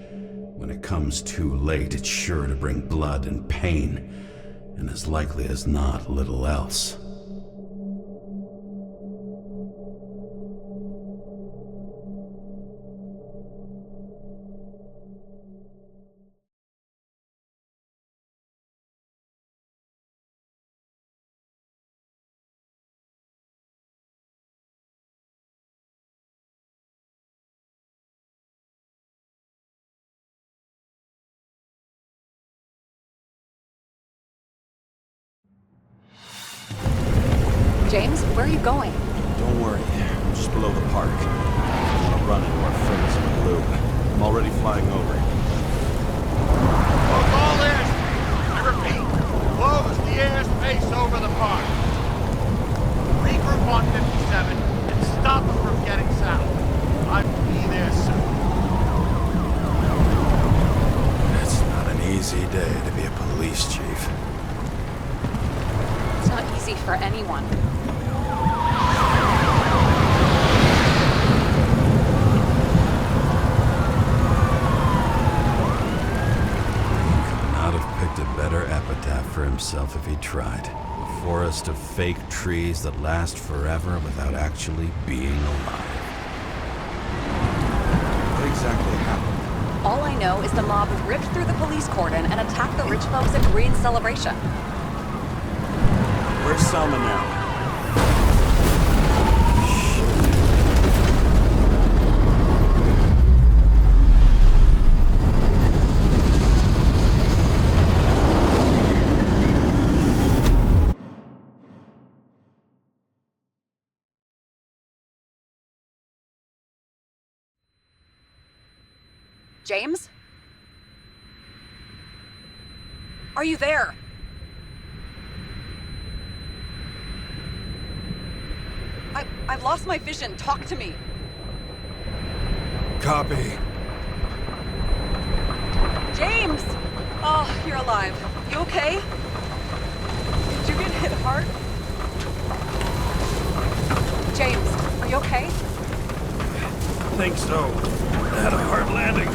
When it comes too late, it's sure to bring blood and pain, and as likely as not, little else. James, where are you going? Don't worry, I'm just below the park. I want to run into our friends in blue. I'm already flying over. Close all airspace. I repeat, close the airspace over the park. Regroup on 57 and stop them from getting south. I'll be there soon. It's not an easy day to be a police chief. It's not easy for anyone. A better epitaph for himself if he tried. A forest of fake trees that last forever without actually being alive. What exactly happened? All I know is the mob ripped through the police cordon and attacked the rich folks at Green's celebration. Where's Selma now? James? Are you there? I've lost my vision. Talk to me. Copy. James! Oh, you're alive. You okay? Did you get hit hard? James, are you okay? I think so. I had a hard landing.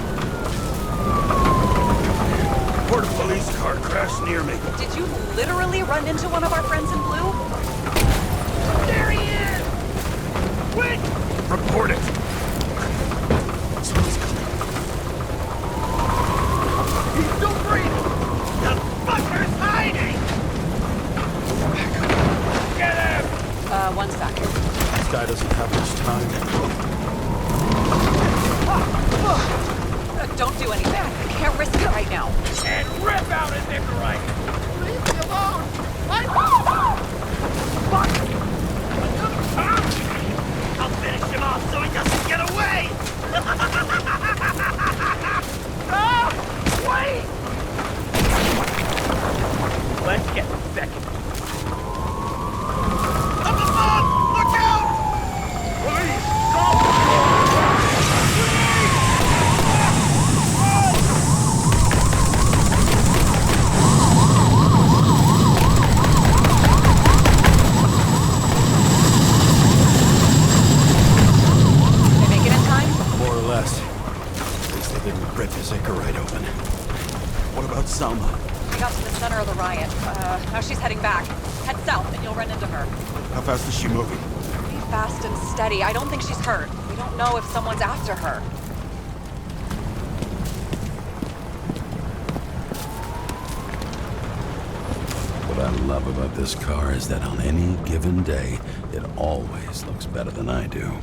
Port a police car crashed near me. Did you literally run into one of our friends in blue? There he is! Quick! Report it. Someone's coming. He's still breathing! The fucker's hiding! Get him! 1 second. This guy doesn't have much time. Don't do anything. I can't risk it right now. And rip out his Nicorite! Leave me alone! Fuck! I'll finish him off so he doesn't get away! Ah! Wait! Let's get second. Up above! Look out! Police! Go! Rip his acre right open. What about Salma? We got to the center of the riot. Now she's heading back. Head south and you'll run into her. How fast is she moving? Be fast and steady. I don't think she's hurt. We don't know if someone's after her. What I love about this car is that on any given day, it always looks better than I do.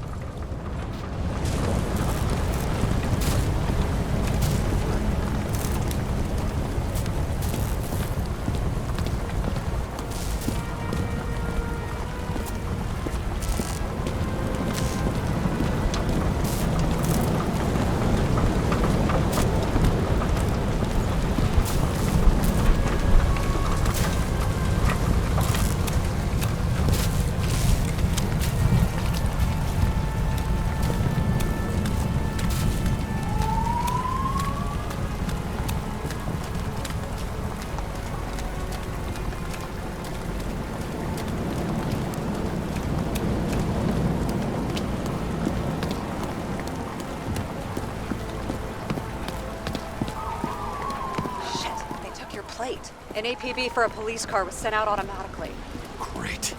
plate. An APB for a police car was sent out automatically. Great.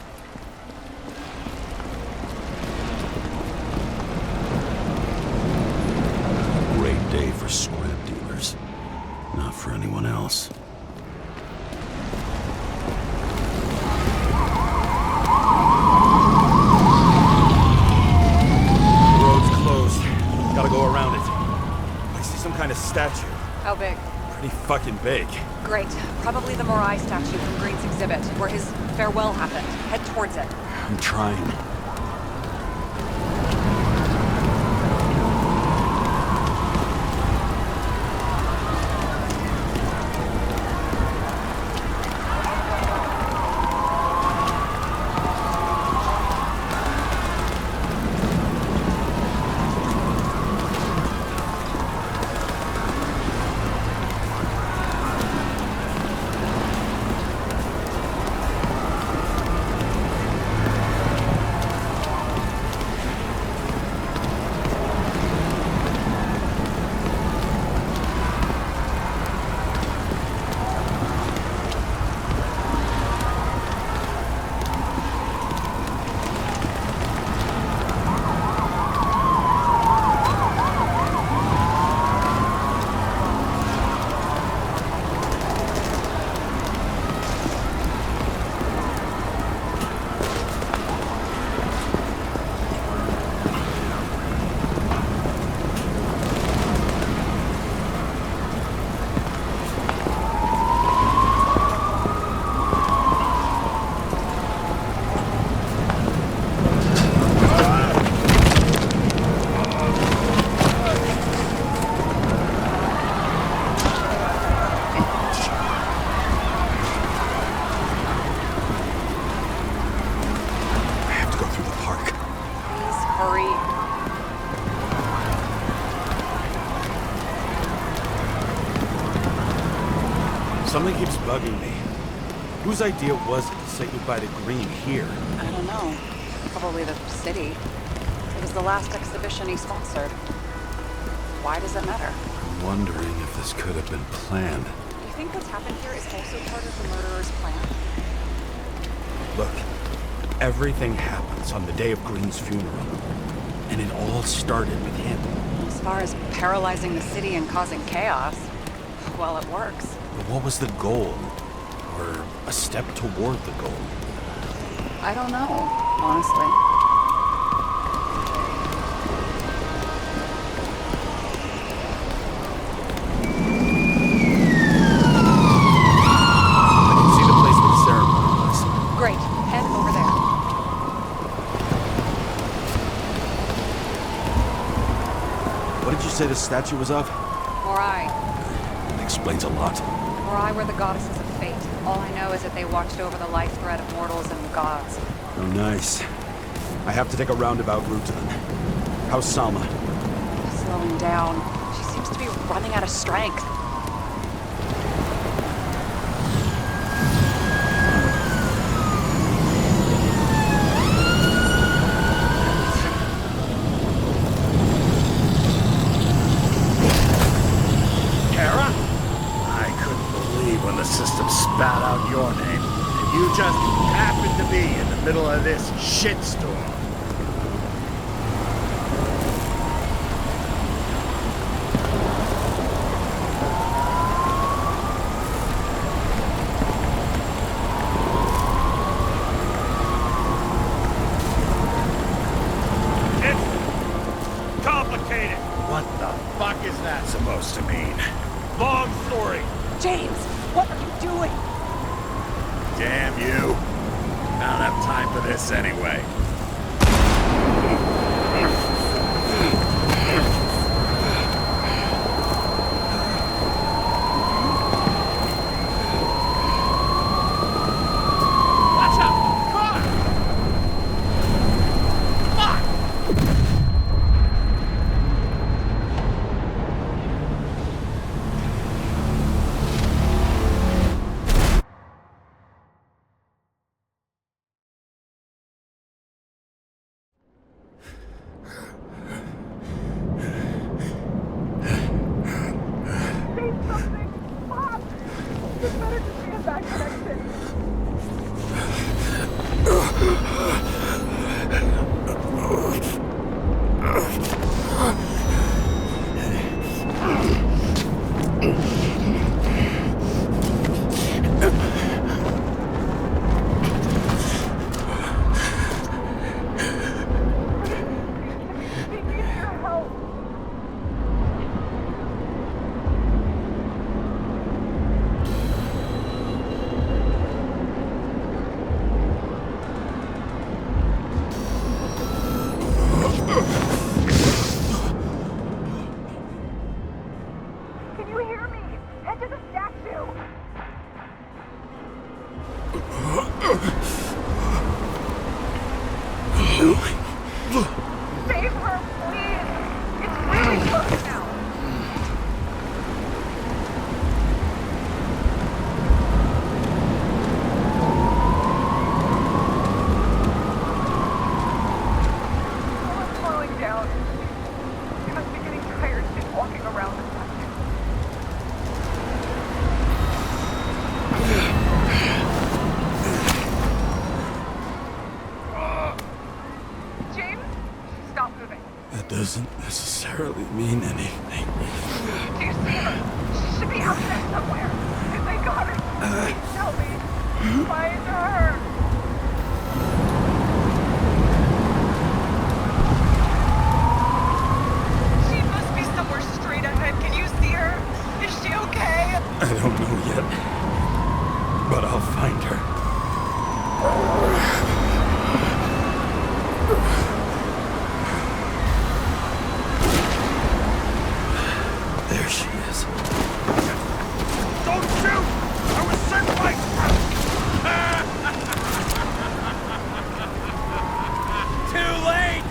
Great day for scrap dealers. Not for anyone else. The road's closed. Gotta go around it. I see some kind of statue. How big? Pretty fucking big. Great. Probably the Morai statue from Green's exhibit, where his farewell happened. Head towards it. I'm trying. Something keeps bugging me. Whose idea was it to say goodbye to Green here? I don't know. Probably the city. It was the last exhibition he sponsored. Why does it matter? I'm wondering if this could have been planned. Do you think what's happened here is also part of the murderer's plan? Look, everything happens on the day of Green's funeral. And it all started with him. As far as paralyzing the city and causing chaos, well, it works. But what was the goal? Or a step toward the goal? I don't know, honestly. I can see the place where the ceremony was. Great. Head over there. What did you say the statue was of? Morai. That explains a lot. Morai were the goddesses of fate. All I know is that they watched over the life thread of mortals and the gods. Oh, nice. I have to take a roundabout route then. How's Salma? Slowing down. She seems to be running out of strength. Kara? I couldn't believe when the system spat out your name, and you just happened to be in the middle of this shitstorm. It's complicated. What the fuck is that supposed to mean? Long story. James, what are you doing? Damn you. I don't have time for this anyway. Watch out! Car! Fuck! Doesn't necessarily mean anything. Do you see her? She should be out there somewhere. If they got her, please tell me. Find her. She must be somewhere straight ahead. Can you see her? Is she okay? I don't know yet, but I'll find her. There she is. Don't shoot! I was sent by... Too late!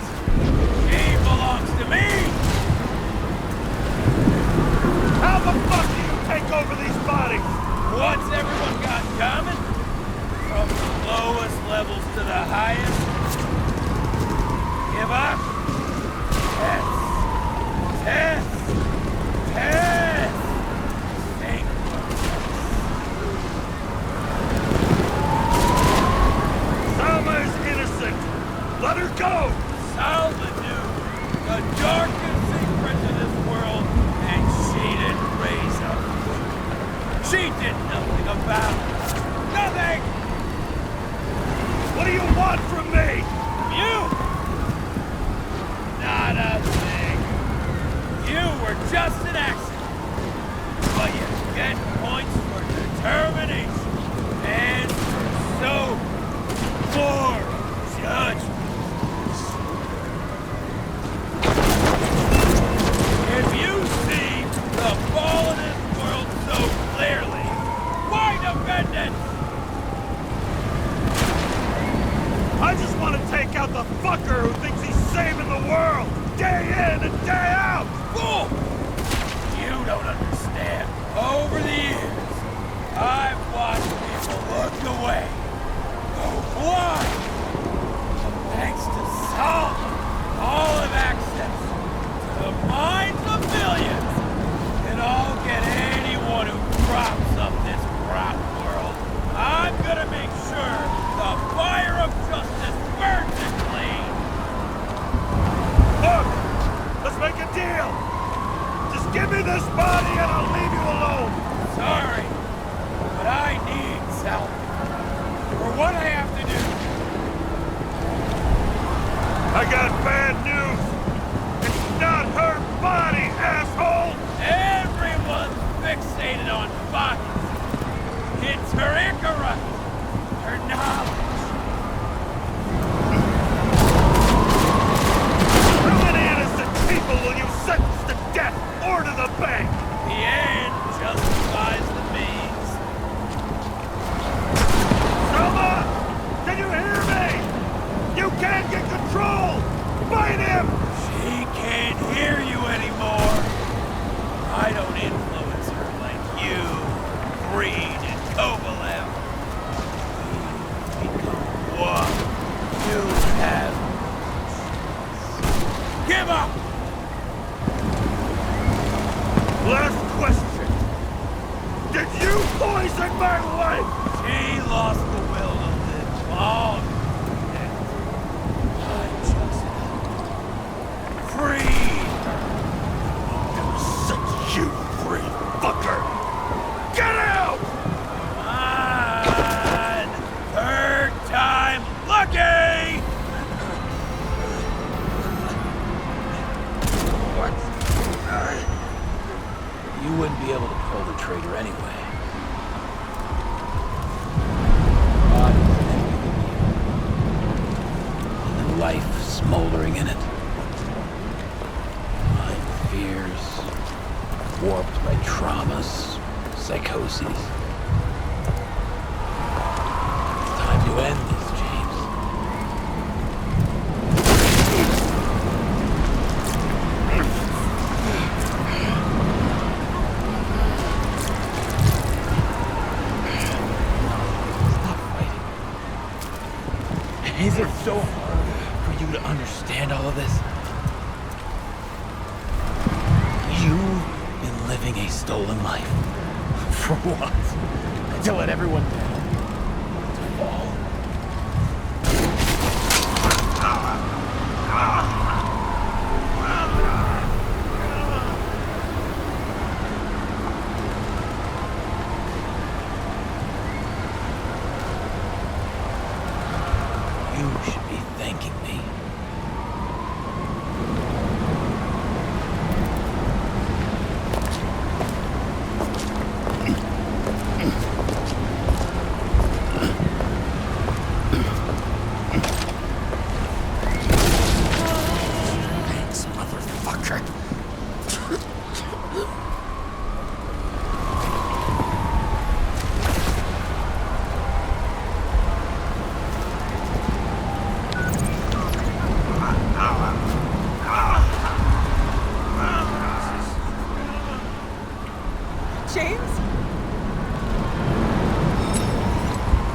She belongs to me! How the fuck do you take over these bodies? What's everyone got in common? From the lowest levels to the highest? Give up? Test! Think. Salma is innocent! Let her go! Salma knew the darkest secrets of this world, and she didn't raise a foot. She did nothing about it. Nothing! What do you want from me? You? Not a thing. You were just an accident. But you get points for determination and pursuit. For judgment. If you see the fall of this world so clearly, why defend it? I just want to take out the fucker who thinks he's saving the world! Day in and day out! Fool! You don't understand. Over the years, I've watched people look away, go blind. Thanks to Solomon, all have access to the minds of millions, and I'll get anyone who props up this crap world. I'm gonna make sure the fire of justice burns it clean. Look! Let's make a deal! Just give me this body and I'll leave you alone! Sorry, but I need help. For what I have to do. I got bad news! It's not her body, asshole! Everyone's fixated on bodies. It's her Icarus, her knowledge. How many innocent people will you sentence to death or to the bank? The end justifies the means. Selma! Can you hear me? You can't get control! Fight him! She can't hear you anymore. I don't influence her like you, Reed, and Kovalev. We become one. You have give up! Last question. Did you poisoned my wife! She lost the will to live long. And I just freed her. Never set you free, fucker! Get out! On! Third time lucky! You wouldn't be able to pull the trigger anyway. Body's empty. And the life smoldering in it. My fears, warped by traumas, psychoses. It's time to end this, James. Is it so hard for you to understand all of this? You've been living a stolen life. For what? To let everyone down. To fall. You should be thanking me. Thanks, motherfucker. James?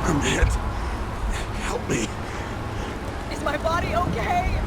I'm hit. Help me. Is my body okay?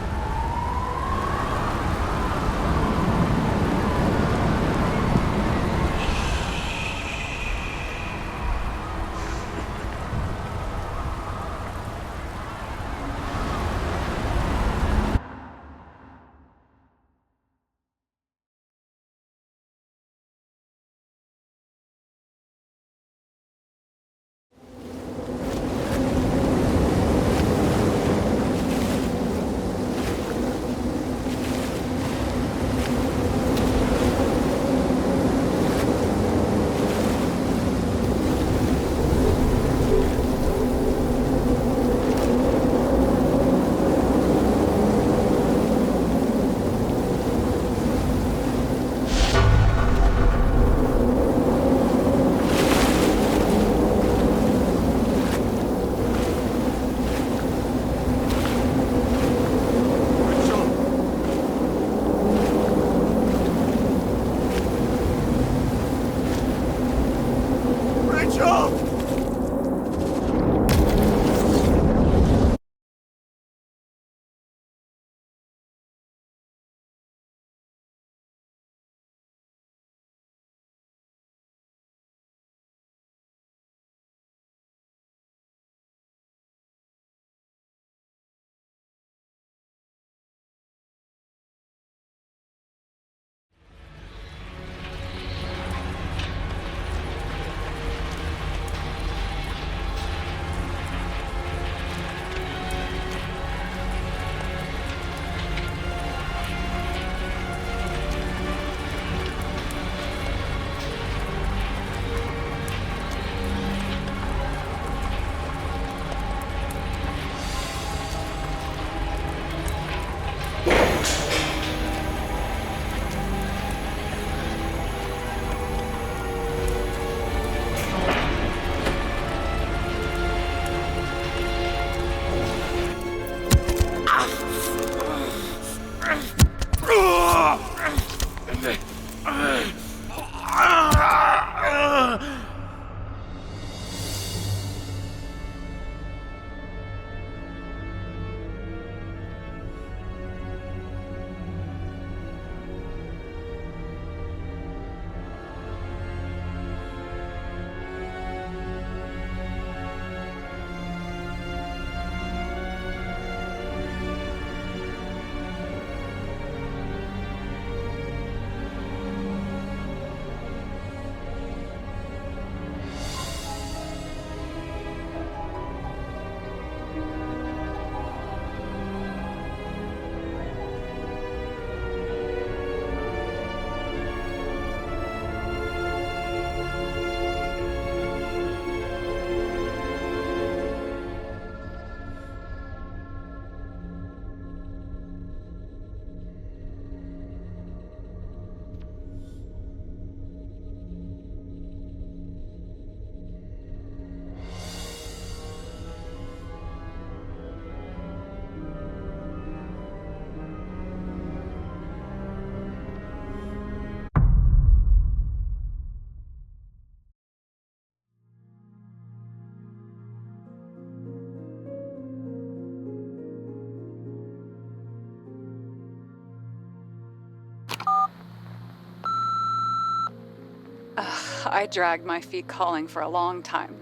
I dragged my feet calling for a long time.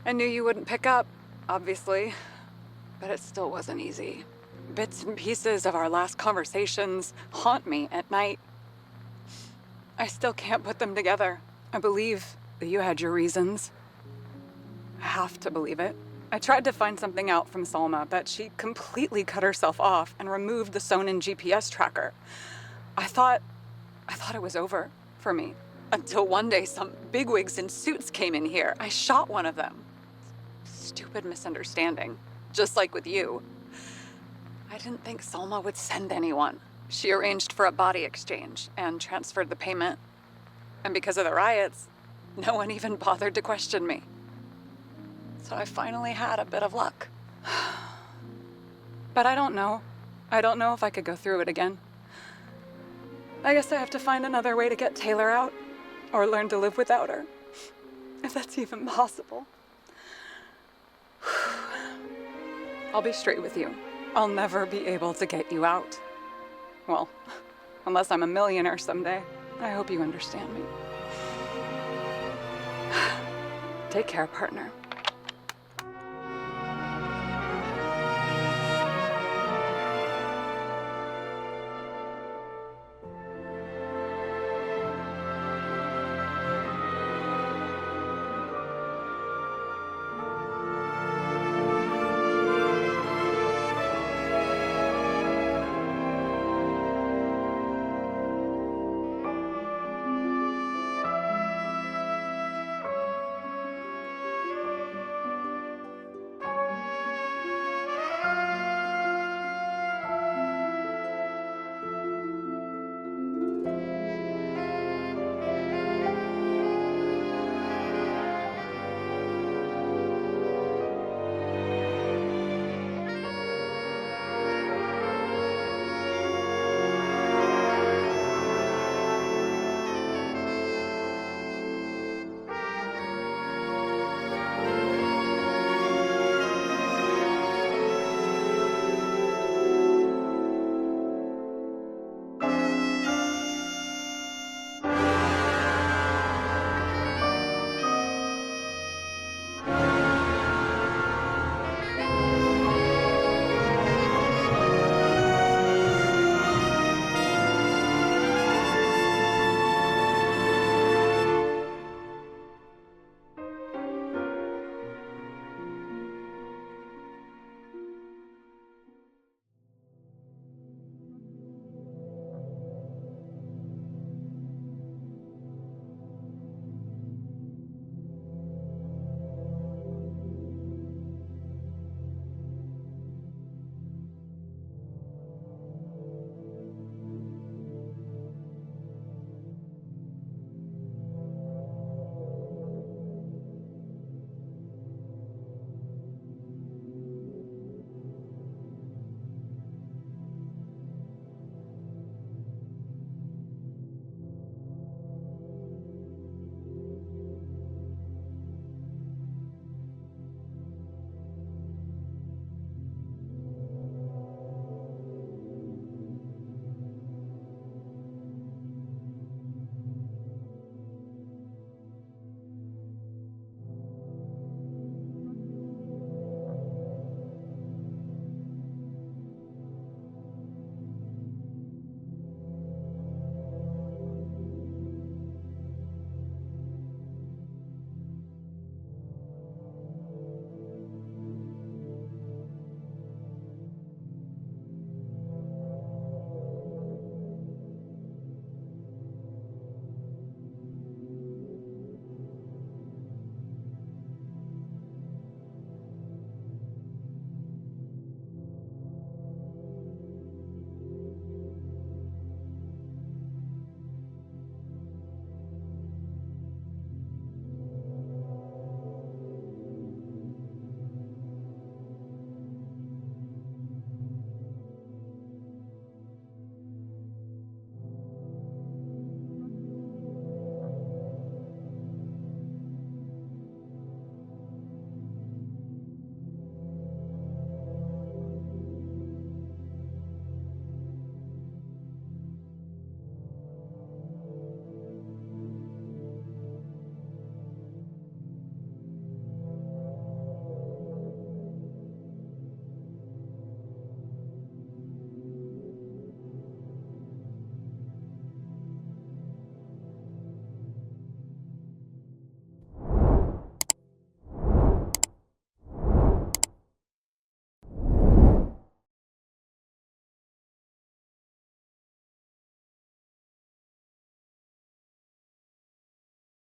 I knew you wouldn't pick up, obviously, but it still wasn't easy. Bits and pieces of our last conversations haunt me at night. I still can't put them together. I believe that you had your reasons. I have to believe it. I tried to find something out from Salma, but she completely cut herself off and removed the Sonin GPS tracker. I thought it was over for me. Until one day some bigwigs in suits came in here. I shot one of them. Stupid misunderstanding, just like with you. I didn't think Salma would send anyone. She arranged for a body exchange and transferred the payment. And because of the riots, no one even bothered to question me. So I finally had a bit of luck. But I don't know. I don't know if I could go through it again. I guess I have to find another way to get Taylor out, or learn to live without her, if that's even possible. I'll be straight with you. I'll never be able to get you out. Well, unless I'm a millionaire someday. I hope you understand me. Take care, partner.